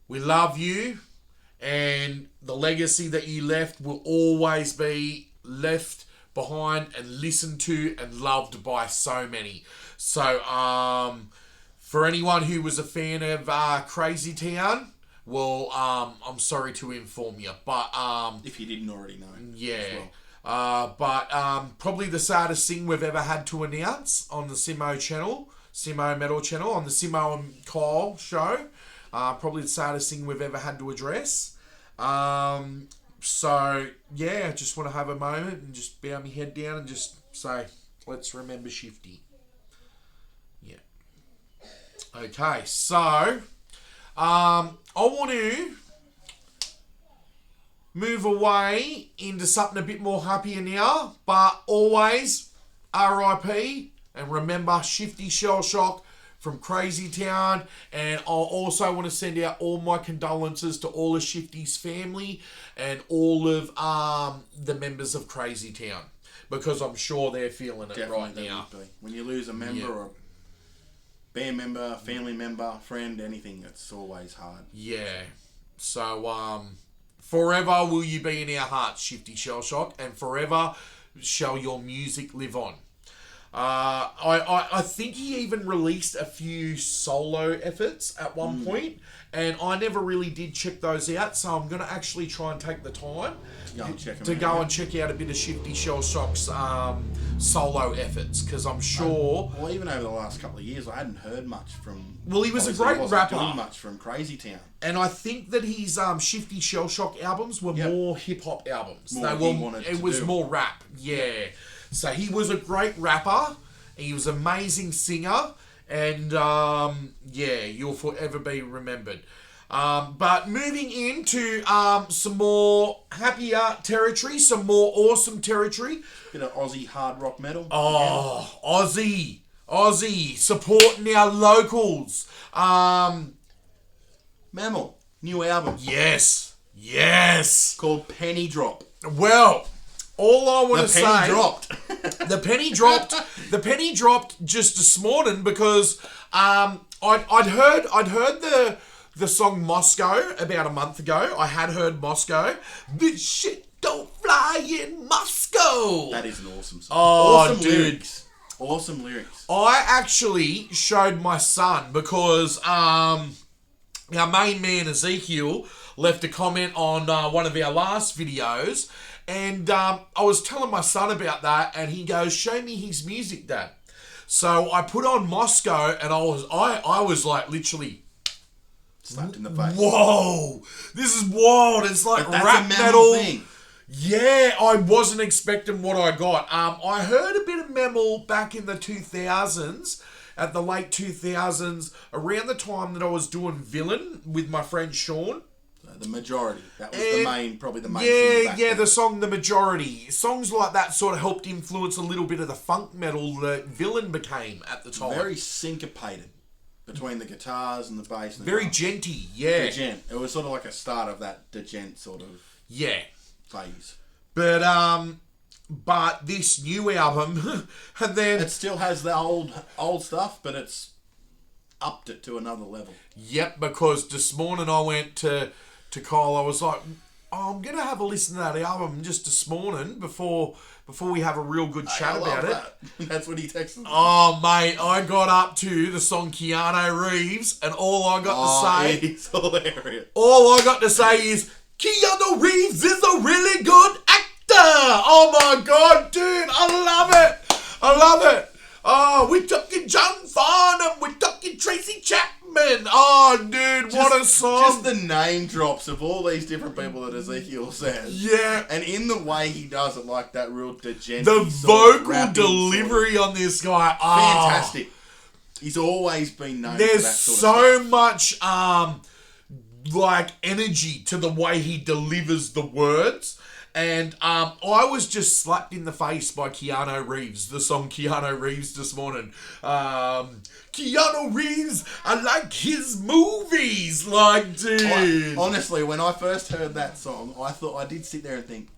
We love you, and the legacy that you left will always be left behind and listened to and loved by so many. So, for anyone who was a fan of Crazy Town, well, I'm sorry to inform you, but if you didn't already know, yeah. But probably the saddest thing we've ever had to announce on the Simmo channel, Simmo Metal channel, on the Simmo Kiel Show. Probably the saddest thing we've ever had to address. So, yeah, I just want to have a moment and just bow my head down and just say, let's remember Shifty. Yeah. Okay, so, I want to move away into something a bit more happier now, but always RIP, and remember Shifty Shell Shock from Crazy Town. And I'll also want to send out all my condolences to all of Shifty's family and all of the members of Crazy Town, because I'm sure they're feeling it right now. When you lose a member or band member, family member, friend, anything, it's always hard. Yeah. So, forever will you be in our hearts, Shifty Shell Shock, and forever shall your music live on. I think he even released a few solo efforts at one point, and I never really did check those out, so I'm going to actually try and take the time to go and check out a bit of Shifty Shell Shock's solo efforts, because I'm sure... Well, even over the last couple of years, I hadn't heard much from... Well, he was a great rapper. Doing much from Crazy Town. And I think that his Shifty Shell Shock albums were more hip-hop albums. It was more rap, yeah. So he was a great rapper, he was an amazing singer, and you'll forever be remembered. But moving into some more happier territory, some more awesome territory. Bit of Aussie hard rock metal. Oh, yeah. Aussie, supporting our locals. Mammal, new album. Yes. Called Penny Drop. Well... all I want to say... The penny dropped. The penny dropped just this morning, because I'd heard the song Moscow about a month ago. I had heard Moscow. This shit don't fly in Moscow. That is an awesome song. Oh, awesome dude. lyrics. Awesome lyrics. I actually showed my son, because our main man Ezekiel left a comment on one of our last videos. And I was telling my son about that, and he goes, "Show me his music, Dad." So I put on Moscow, and I was like literally slapped in the face. Whoa, this is wild! It's like rap metal. Thing. Yeah, I wasn't expecting what I got. I heard a bit of Mammal back in the 2000s, at the late 2000s, around the time that I was doing Villain with my friend Sean. The Majority. That was probably the main single back then. The song The Majority. Songs like that sort of helped influence a little bit of the funk metal that Villain became at the time. Very syncopated between the guitars and the bass. And the very drums. genty, yeah. Degent. It was sort of like a start of that degent sort of phase. But this new album, and then... It still has the old stuff, but it's upped it to another level. Yep, because this morning I went to Kyle, I was like, I'm going to have a listen to that album just this morning before we have a real good chat about it. That's what he texted me. Oh, mate, I got up to the song Keanu Reeves, and all I got to say... It's hilarious. All I got to say is, Keanu Reeves is a really good actor! Oh my God, dude, I love it! Oh, we're talking John Farnham, we're talking Tracy Chapman. Oh, dude, what a song. Just the name drops of all these different people that Ezekiel says. Yeah. And in the way he does it, like that real degent. The vocal delivery on this guy. Fantastic. He's always been known for that there's sort of much, like, energy to the way he delivers the words. And I was just slapped in the face by Keanu Reeves, the song Keanu Reeves this morning. Keanu Reeves, I like his movies. Like, dude. Honestly, when I first heard that song, I did sit there and think,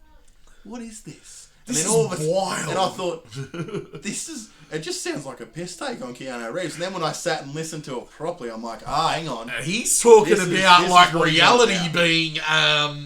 what is this? And This then all is of a wild. And I thought, it just sounds like a piss take on Keanu Reeves. And then when I sat and listened to it properly, I'm like, hang on. He's talking This about is what reality he's about.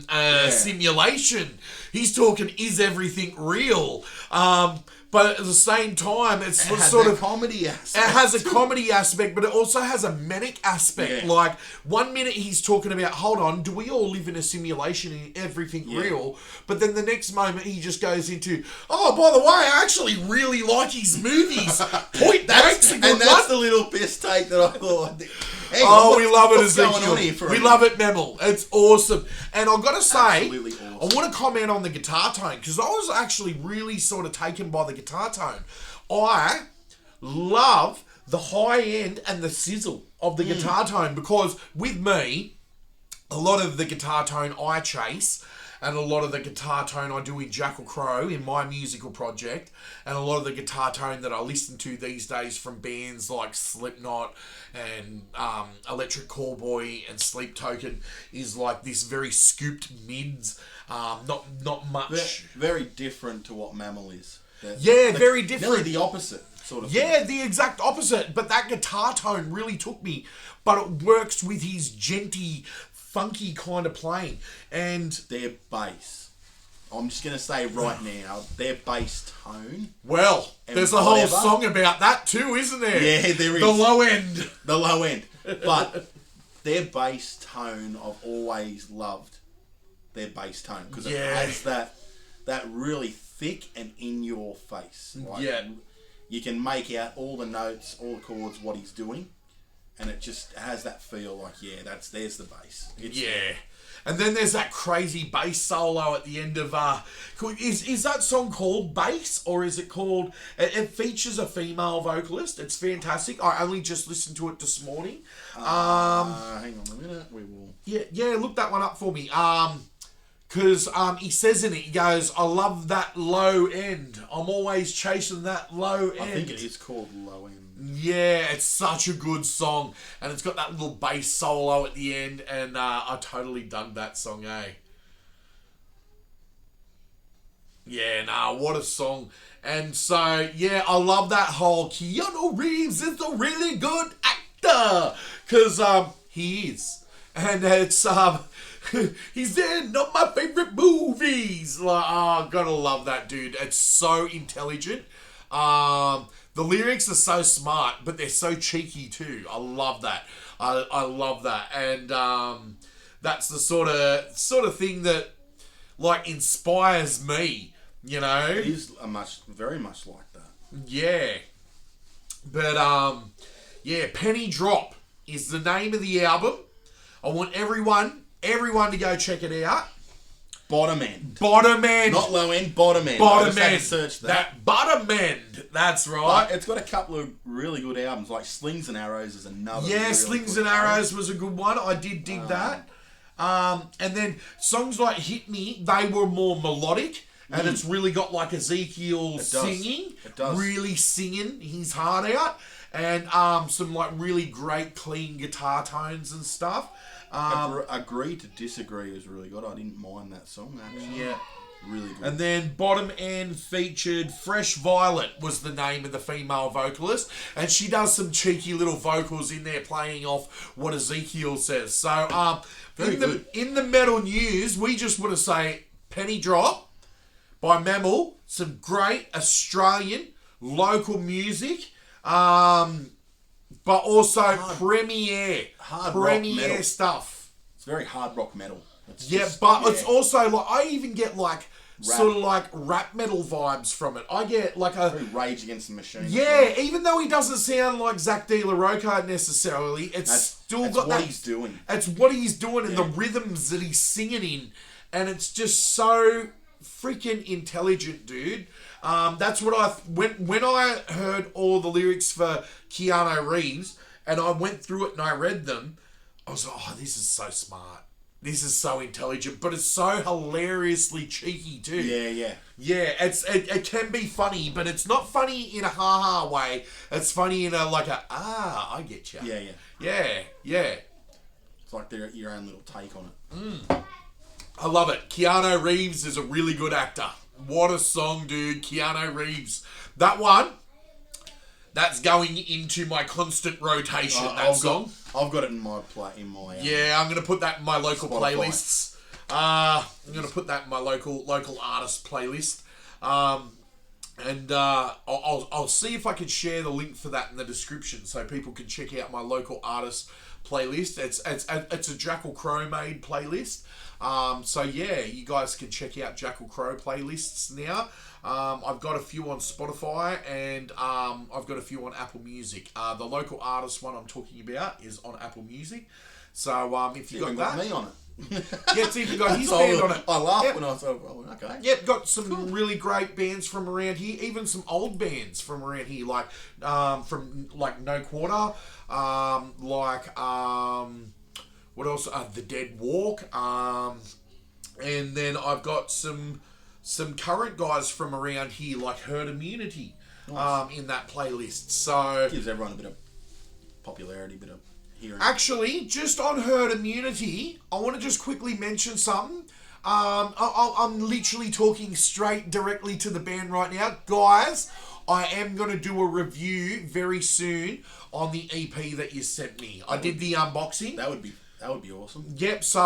being simulation. He's talking, is everything real? But at the same time, it's sort of comedy aspect. It has a comedy aspect, but it also has a manic aspect. Yeah. Like, 1 minute he's talking about, hold on, do we all live in a simulation and everything real? But then the next moment he just goes into, oh, by the way, I actually really like his movies. Point Break's a good And that's one. the little piss take that I thought. We love it, what's going Ezekiel. on here for We a love it, Mammal. It's awesome. And I've got to say, Absolutely awesome. I want to comment on the guitar tone, because I was actually really sort of taken by the guitar tone. I love the high end and the sizzle of the guitar tone, because with me, a lot of the guitar tone I chase, and a lot of the guitar tone I do in Jackal Crow in my musical project, and a lot of the guitar tone that I listen to these days from bands like Slipknot and Electric Callboy and Sleep Token is like this very scooped mids, not much. Very different to what Mammal is. Very different. Nearly the opposite sort of thing. Yeah, the exact opposite. But that guitar tone really took me. But it works with his genty, funky kind of playing. And Their bass. I'm just going to say right now, their bass tone. well, And there's a whole whatever. song about that too, isn't there? Yeah, there is. The low end. The low end. But their bass tone, I've always loved their bass tone. Because it has that really thick and in your face. Like, you can make out all the notes, all the chords, what he's doing. And it just has that feel like, there's the bass. And then there's that crazy bass solo at the end of is that song called Bass, or is it called it features a female vocalist. It's fantastic. I only just listened to it this morning. Hang on a minute, we will. Yeah, look that one up for me. Because he says in it, he goes, I love that low end. I'm always chasing that low end. I think it is called Low End. Yeah, it's such a good song. And it's got that little bass solo at the end. And I totally dug that song, Yeah, what a song. And so, I love that whole Keanu Reeves is a really good actor. Because he is. And it's... he's in all my favorite movies. Like, gotta love that dude. It's so intelligent. The lyrics are so smart, but they're so cheeky too. I love that. I love that, and that's the sort of thing that like inspires me. You know, It is very much like that. Yeah, but Penny Drop is the name of the album. I want everyone to go check it out. Bottom end. Bottom end. Not low end, bottom end. Bottom I just had end. to search that. That bottom end. That's right. But it's got a couple of really good albums, like Slings and Arrows is another. Yeah, really Slings good and album. Arrows was a good one. I did dig that. And then songs like Hit Me, they were more melodic. And it's really got like Ezekiel singing. It does. Really singing his heart out. And some like really great clean guitar tones and stuff. Agree to Disagree was really good. I didn't mind that song, actually. Yeah. Really good. And then Bottom End featured Fresh Violet was the name of the female vocalist. And she does some cheeky little vocals in there playing off what Ezekiel says. So in the metal news, we just want to say Penny Drop by Mammal. Some great Australian local music. But also premiere metal stuff. It's very hard rock metal. It's also like I even get like sort of like rap metal vibes from it. I get like a very Rage Against the Machine. Yeah, even though he doesn't sound like Zach De La Roca necessarily, that's got what that. He's doing. It's what he's doing and the rhythms that he's singing in, and it's just so freaking intelligent, dude. That's what when I heard all the lyrics for Keanu Reeves and I went through it and I read them, I was like, oh, this is so smart. This is so intelligent, but it's so hilariously cheeky too. Yeah. Yeah, it can be funny, but it's not funny in a ha-ha way. It's funny in a I get you. Yeah. It's like they're your own little take on it. I love it. Keanu Reeves is a really good actor. What a song, dude. Keanu Reeves. That one, that's going into my constant rotation, that song. I've got it in my yeah, I'm going to put that in my local Spotify. playlists. I'm going to put that in my local artist playlist. And I'll see if I can share the link for that in the description so people can check out my local artist playlist. It's a Jackal Crow made playlist. So yeah, you guys can check out Jackal Crow playlists now. I've got a few on Spotify and I've got a few on Apple Music. The local artist one I'm talking about is on Apple Music. So if you got that, me on it. Yeah, see if you got his band on it. I laughed when I was okay. Yep, got some really great bands from around here, even some old bands from around here, like from like No Quarter, what else? The Dead Walk, and then I've got some current guys from around here, like Herd Immunity, in that playlist. So gives everyone a bit of popularity, bit of hearing. Actually, just on Herd Immunity, I want to just quickly mention something. I'm literally talking straight directly to the band right now. Guys, I am going to do a review very soon on the EP that you sent me. I did the unboxing. That would be awesome. Yep, so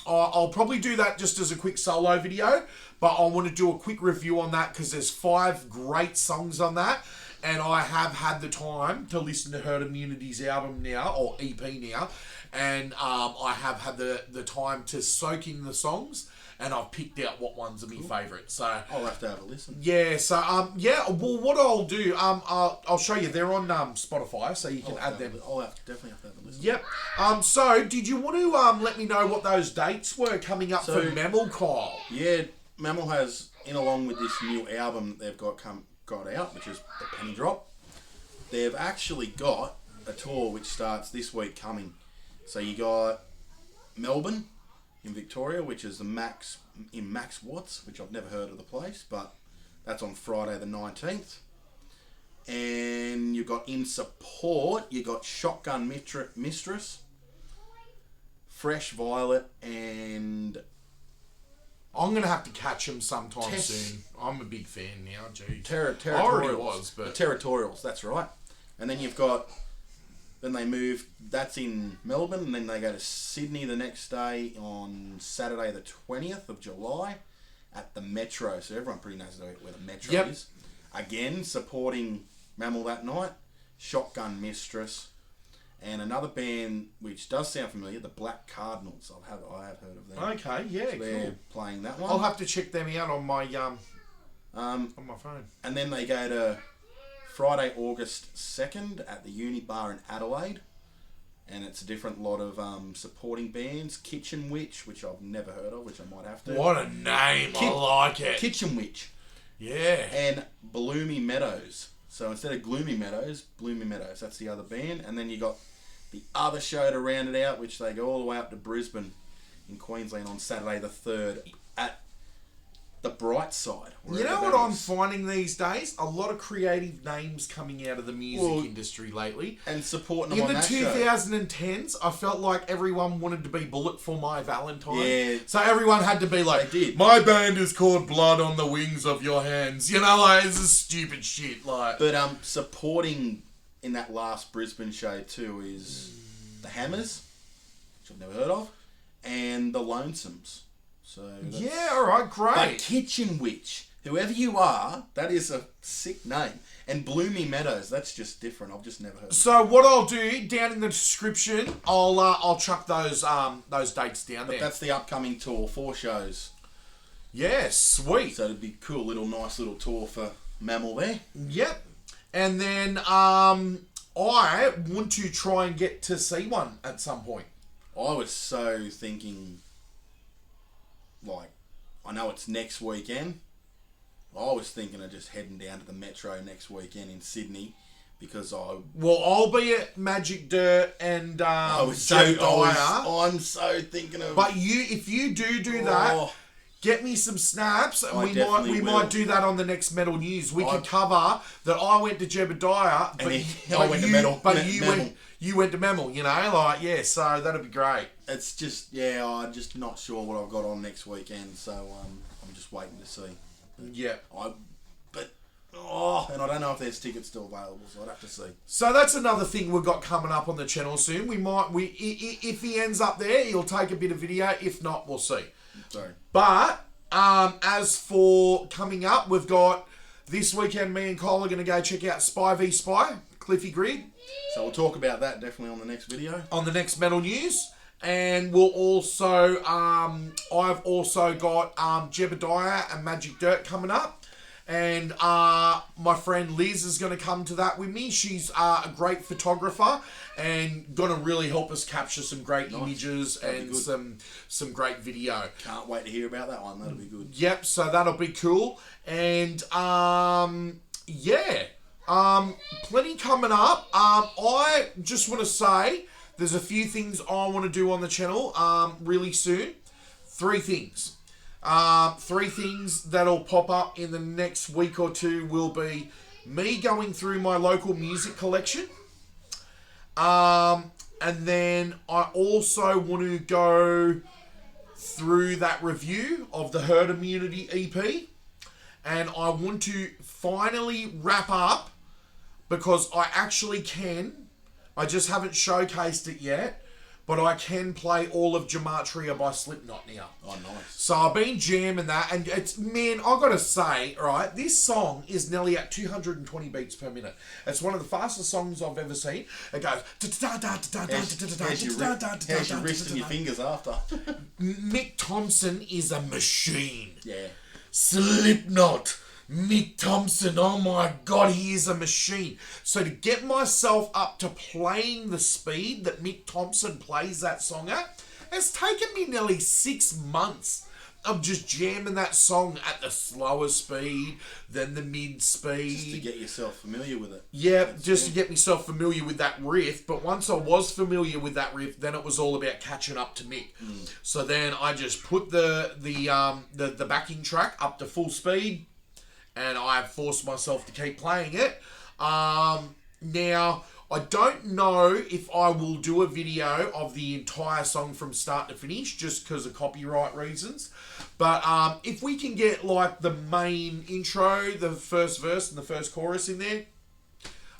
I'll probably do that just as a quick solo video, but I want to do a quick review on that because there's 5 great songs on that. And I have had the time to listen to Herd Immunity's album now, or EP now, and I have had the time to soak in the songs, and I've picked out what ones are my favourite. So I'll have to have a listen. Yeah, so well, what I'll do, I'll show you. They're on Spotify, so you can add them. I'll definitely have to have a listen. Yep. So did you want to let me know what those dates were coming up for Mammal, Kyle? Yeah, Mammal has, along with this new album that they've got out, which is the Penny Drop, they've actually got a tour which starts this week coming. So you got Melbourne in Victoria, which is the Max Watts, which I've never heard of the place, but that's on Friday the 19th. And you got in support, you got Shotgun Mistress, Fresh Violet, and I'm going to have to catch them sometime soon. I'm a big fan now, geez. Territorials. I already was, but... The Territorials, that's right. And then you've got... Then they move... That's in Melbourne, and then they go to Sydney the next day on Saturday the 20th of July at the Metro. So everyone pretty knows where the Metro is. Again, supporting Mammal that night. Shotgun Mistress. And another band which does sound familiar, the Black Cardinals. I have heard of them. Okay, yeah, so they're playing that one. I'll have to check them out on my on my phone. And then they go to Friday, August 2nd at the UNIBAR in Adelaide. and it's a different lot of supporting bands. Kitchen Witch, which I've never heard of, which I might have to. What a name! I like it. Kitchen Witch. Yeah. And Bloomy Meadows. So instead of Gloomy Meadows, Bloomy Meadows. That's the other band. And then you got the other show to round it out, which they go all the way up to Brisbane in Queensland on Saturday the 3rd at the Brightside. You know what I'm finding these days? A lot of creative names coming out of the music industry lately. And supporting them in on that show. In the 2010s, I felt like everyone wanted to be Bullet for My Valentine. Yeah. So everyone had to be like, They did. my band is called Blood on the Wings of Your Hands. You know, like, it's a stupid shit. Like, but supporting in that last Brisbane show too is the Hammers, which I've never heard of, and the Lonesomes. So yeah, all right, great. But Kitchen Witch, whoever you are, that is a sick name. And Bloomy Meadows, that's just different. I've just never heard. So what I'll do down in the description, I'll chuck those dates down there. That's the upcoming tour, 4 shows. Yeah, sweet. So it'd be cool, nice little tour for Mammal there. Yep. And then I want to try and get to see one at some point. I was so thinking, like, I know it's next weekend. I was thinking of just heading down to the Metro next weekend in Sydney because I'll be at Magic Dirt and I'm so thinking of. But if you do that, get me some snaps, and we might do that on the next Metal News. We could cover that I went to Jebediah, but you went to Mammal, you know, like, yeah, so that'd be great. It's just, I'm just not sure what I've got on next weekend, so I'm just waiting to see. Yeah. And I don't know if there's tickets still available, so I'd have to see. So that's another thing we've got coming up on the channel soon. If he ends up there, he'll take a bit of video. If not, we'll see. Sorry. But as for coming up, we've got this weekend, me and Cole are going to go check out Spy v Spy, Cliffy Grid. So we'll talk about that definitely on the next video. On the next Metal News. And we'll also, I've also got Jebediah and Magic Dirt coming up. And my friend Liz is going to come to that with me. She's a great photographer and going to really help us capture some great images and some great video. Can't wait to hear about that one. That'll be good. Yep, so that'll be cool. And plenty coming up. I just want to say there's a few things I want to do on the channel really soon. 3 things. 3 things that'll pop up in the next week or 2 will be me going through my local music collection. And then I also want to go through that review of the Herd Immunity EP. And I want to finally wrap up because I actually can. I just haven't showcased it yet. But I can play all of Gematria by Slipknot now. Oh, nice. So I've been jamming that, and it's, man, I gotta say, right, this song is nearly at 220 beats per minute. It's one of the fastest songs I've ever seen. It goes. How's your wrist and your fingers after? Mick Thompson is a machine. Yeah. Slipknot. Mick Thompson, oh my God, he is a machine. So to get myself up to playing the speed that Mick Thompson plays that song at, it's taken me nearly 6 months of just jamming that song at the slower speed, then the mid speed. Just to get yourself familiar with it. Yeah, just to get myself familiar with that riff. But once I was familiar with that riff, then it was all about catching up to Mick. So then I just put the backing track up to full speed, and I forced myself to keep playing it. Now, I don't know if I will do a video of the entire song from start to finish, just because of copyright reasons. But if we can get like the main intro, the first verse and the first chorus in there,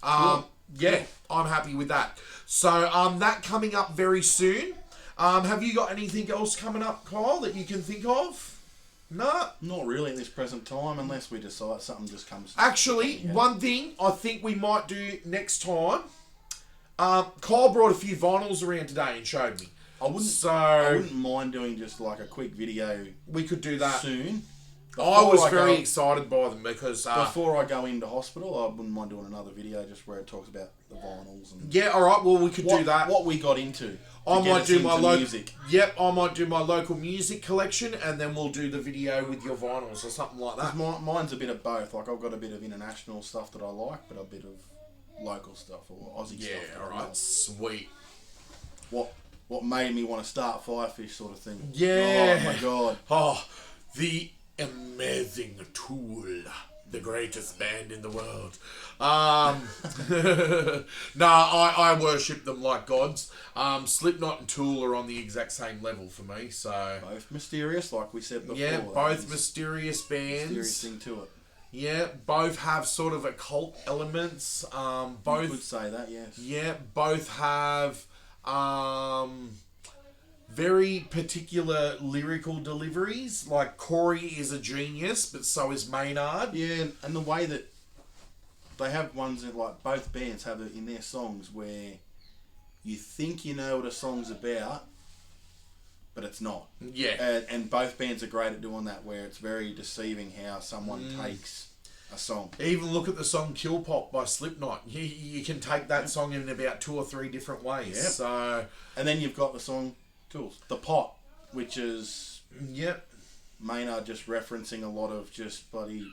yeah, I'm happy with that. So that coming up very soon. Have you got anything else coming up, Kyle, that you can think of? No. Not really at this present time, unless we decide something just comes. Actually, one thing I think we might do next time. Kyle brought a few vinyls around today and showed me. I wouldn't mind doing just like a quick video. We could do that soon I was very excited by them because... before I go into hospital, I wouldn't mind doing another video just where it talks about the vinyls. And yeah, all right. Well, we could do that. What we got into. I might do my local music. Yep, I might do my local music collection, and then we'll do the video with your vinyls or something like that. Mine's a bit of both. Like I've got a bit of international stuff that I like, but a bit of local stuff or Aussie stuff. Yeah, all right, sweet. What made me want to start Firefish sort of thing? Yeah. Oh my god. Oh, the amazing Tool, the greatest band in the world. No, I worship them like gods. Slipknot and Tool are on the exact same level for me. So both mysterious, like we said before. Yeah, both mysterious bands. Mysterious thing to it. Yeah, both have sort of occult elements. Both you could say that, yes. Yeah, both have very particular lyrical deliveries. Like Corey is a genius, but so is Maynard. Yeah, and the way that they have ones that, like, both bands have it in their songs where you think you know what a song's about, but it's not. Yeah. And both bands are great at doing that, where it's very deceiving how someone takes a song. Even look at the song Kill Pop by Slipknot. You can take that song in about 2 or 3 different ways. Yep. So, and then you've got the song Tools, The Pot, which is Maynard just referencing a lot of just bloody,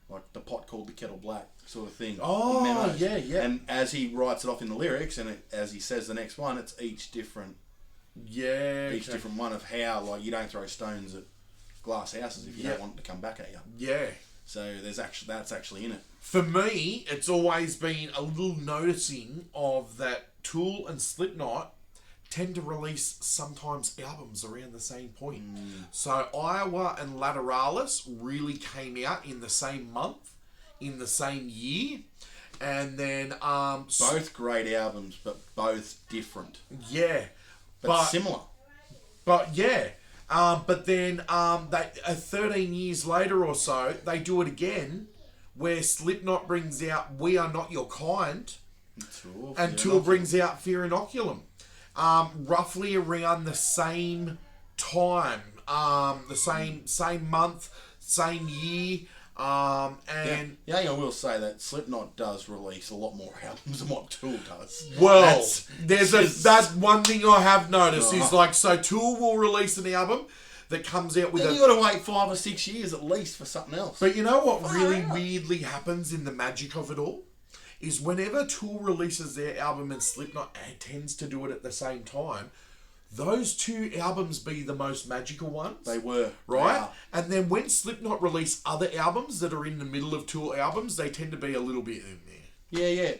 like the pot called the kettle black sort of thing. Oh, memos. yeah, yeah. And as he writes it off in the lyrics, and as he says the next one, it's each different different one of how, like, you don't throw stones at glass houses if you don't want it to come back at you. Yeah. So that's actually in it. For me, it's always been a little noticing of that Tool and Slipknot tend to release sometimes albums around the same point. So Iowa and Lateralis really came out in the same month, in the same year. And then both great albums, but both different. Yeah. But similar. But yeah. But then 13 years later or so, they do it again, where Slipknot brings out We Are Not Your Kind, and Tool brings out Fear Inoculum. Roughly around the same time, the same month, same year. And I will say that Slipknot does release a lot more albums than what Tool does. Well, that's one thing I have noticed is, like, so Tool will release an album that comes out with you got to wait 5 or 6 years at least for something else. But you know what really weirdly happens in the magic of it all? Is whenever Tool releases their album and Slipknot tends to do it at the same time, those 2 albums be the most magical ones. They were. Right? And then when Slipknot release other albums that are in the middle of Tool albums, they tend to be a little bit in there. Yeah. Yeah,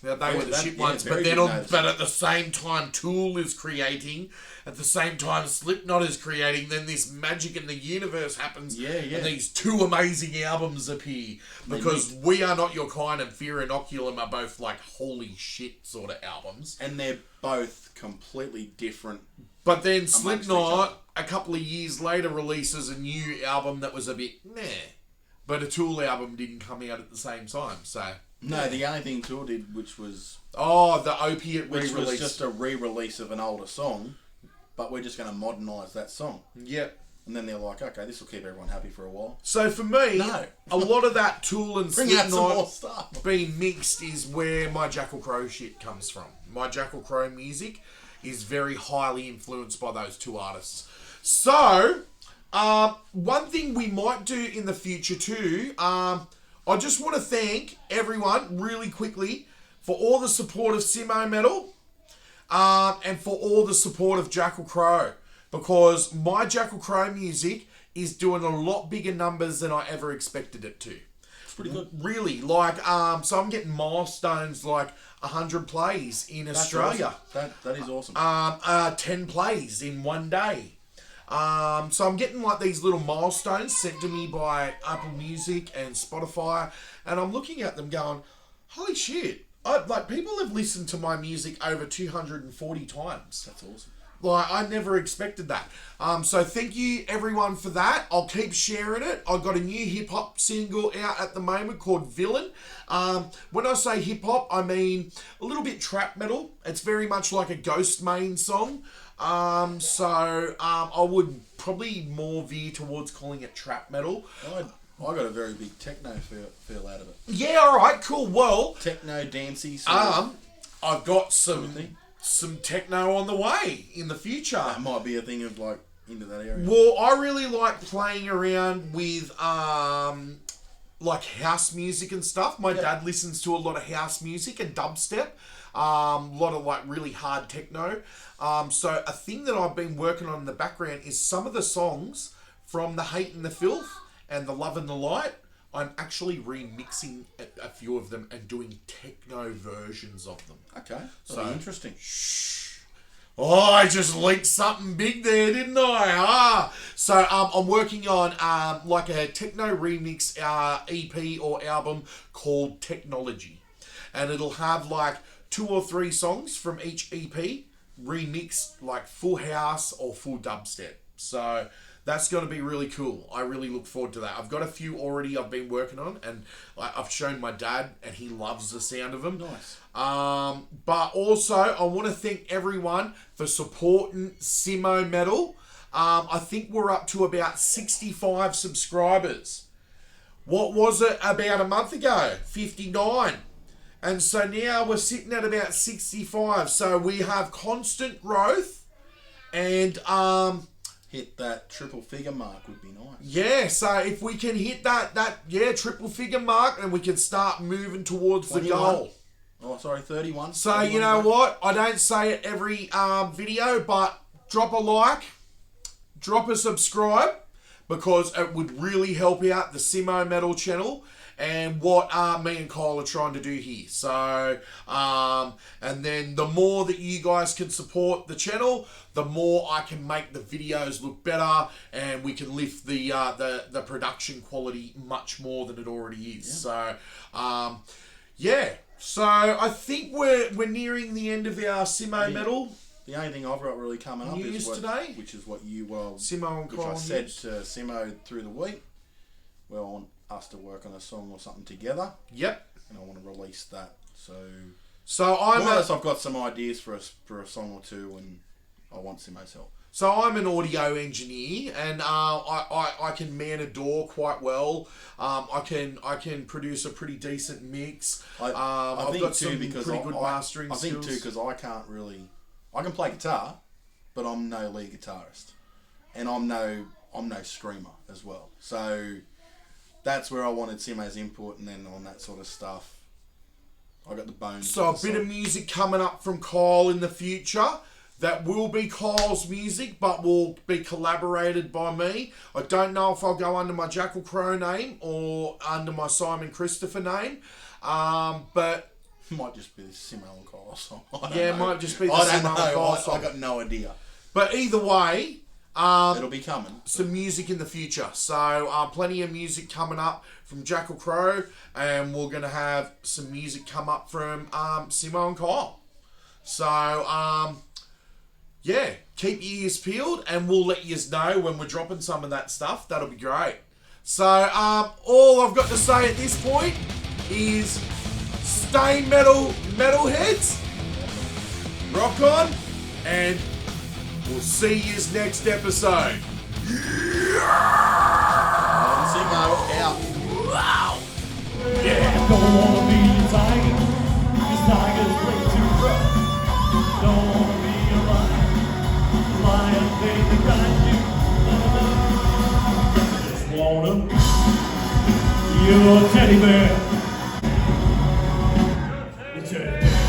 they were the shit ones. But then, but at the same time, Tool is creating. At the same time, Slipknot is creating. Then this magic in the universe happens. Yeah. And these 2 amazing albums appear. Because We Are Not Your Kind and Fear Inoculum are both, like, holy shit sort of albums. And they're both completely different. But then Slipknot, a couple of years later, releases a new album that was a bit meh. But a Tool album didn't come out at the same time, so... No, the only thing Tool did, which was... Oh, the Opiate which was just a re-release of an older song, but we're just going to modernise that song. Yep. And then they're like, okay, this will keep everyone happy for a while. So for me, a lot of that Tool and Slipknot being mixed is where my Jackal Crow shit comes from. My Jackal Crow music is very highly influenced by those 2 artists. So... one thing we might do in the future too, I just want to thank everyone really quickly for all the support of Simmo Metal, and for all the support of Jackal Crow, because my Jackal Crow music is doing a lot bigger numbers than I ever expected it to. It's pretty good. Really, like, so I'm getting milestones like 100 plays in Australia. Awesome. That is awesome. 10 plays in one day. So I'm getting like these little milestones sent to me by Apple Music and Spotify, and I'm looking at them going, holy shit, like, people have listened to my music over 240 times. That's awesome. Like, I never expected that. So thank you everyone for that. I'll keep sharing it. I've got a new hip-hop single out at the moment called Villain. When I say hip-hop, I mean a little bit trap metal. It's very much like a Ghost Main song. I would probably more veer towards calling it trap metal. I got a very big techno feel out of it. Yeah, all right, cool. Well, techno dancey. I've got some techno on the way in the future. That might be a thing of like into that area. Well, I really like playing around with like house music and stuff. My dad listens to a lot of house music and dubstep. A lot of like really hard techno. So a thing that I've been working on in the background is some of the songs from The Hate and the Filth and The Love and the Light. I'm actually remixing a few of them and doing techno versions of them. Okay, so interesting. Oh, I just leaked something big there, didn't I? So I'm working on like a techno remix EP or album called Technology. And it'll have like 2 or 3 songs from each EP remixed like full house or full dubstep. So that's going to be really cool. I really look forward to that. I've got a few already I've been working on, and I've shown my dad, and he loves the sound of them. Nice. But also, I want to thank everyone for supporting Simmo Metal. I think we're up to about 65 subscribers. What was it about a month ago? 59. And so now we're sitting at about 65. So we have constant growth, and hit that triple figure mark would be nice. Yeah, so if we can hit that triple figure mark, and we can start moving towards 21. The goal. Oh, sorry, 31. So 31 you know what? I don't say it every video, but drop a like, drop a subscribe, because it would really help out the Simmo Metal channel and what me and Kyle are trying to do here. So, and then the more that you guys can support the channel, the more I can make the videos look better, and we can lift the production quality much more than it already is. Yeah. So, yeah. So I think we're nearing the end of our Simmo Metal. The only thing I've got really coming up is today, which is what you Simmo and Kyle I said to Simmo through the week. Well, I want us to work on a song or something together. Yep. And I want to release that. So I've got some ideas for a song or two, and I want Simmo's help. So I'm an audio engineer, and I can man a door quite well. I can produce a pretty decent mix. I've got some pretty good mastering skills. I think too, because I can play guitar, but I'm no lead guitarist, and I'm no screamer as well. So that's where I wanted Simmo's input, and then on that sort of stuff, I got the bones. So a bit of music coming up from Kyle in the future. That will be Kyle's music, but will be collaborated by me. I don't know if I'll go under my Jackal Crow name or under my Simon Christopher name, but it might just be the Simmo and Kyle song. It might just be the Simmo and Kyle song. I got no idea. But either way, it'll be coming. Some music in the future. So plenty of music coming up from Jackal Crow, and we're going to have some music come up from Simmo and Kyle. So, yeah, keep your ears peeled, and we'll let you know when we're dropping some of that stuff. That'll be great. So, all I've got to say at this point is stay metalheads, rock on, and we'll see you next episode. Simmo out. Wow. Yeah. Don't wanna be a tiger, 'cause tigers way too rough. Don't wanna be a lion, they can ride you. Just wanna be your teddy bear. Your teddy bear.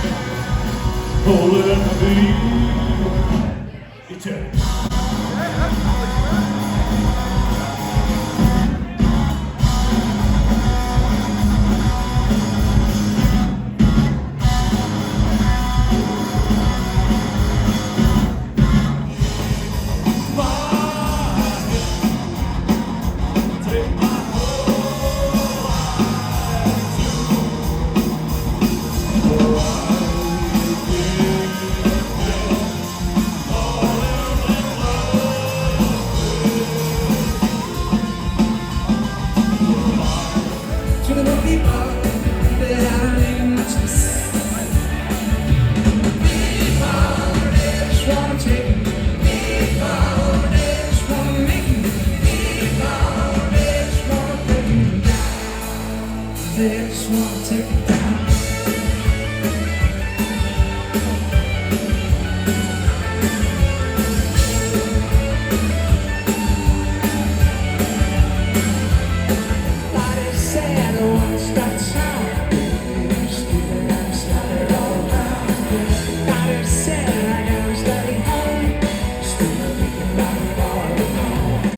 Pulling me. Your teddy bear. People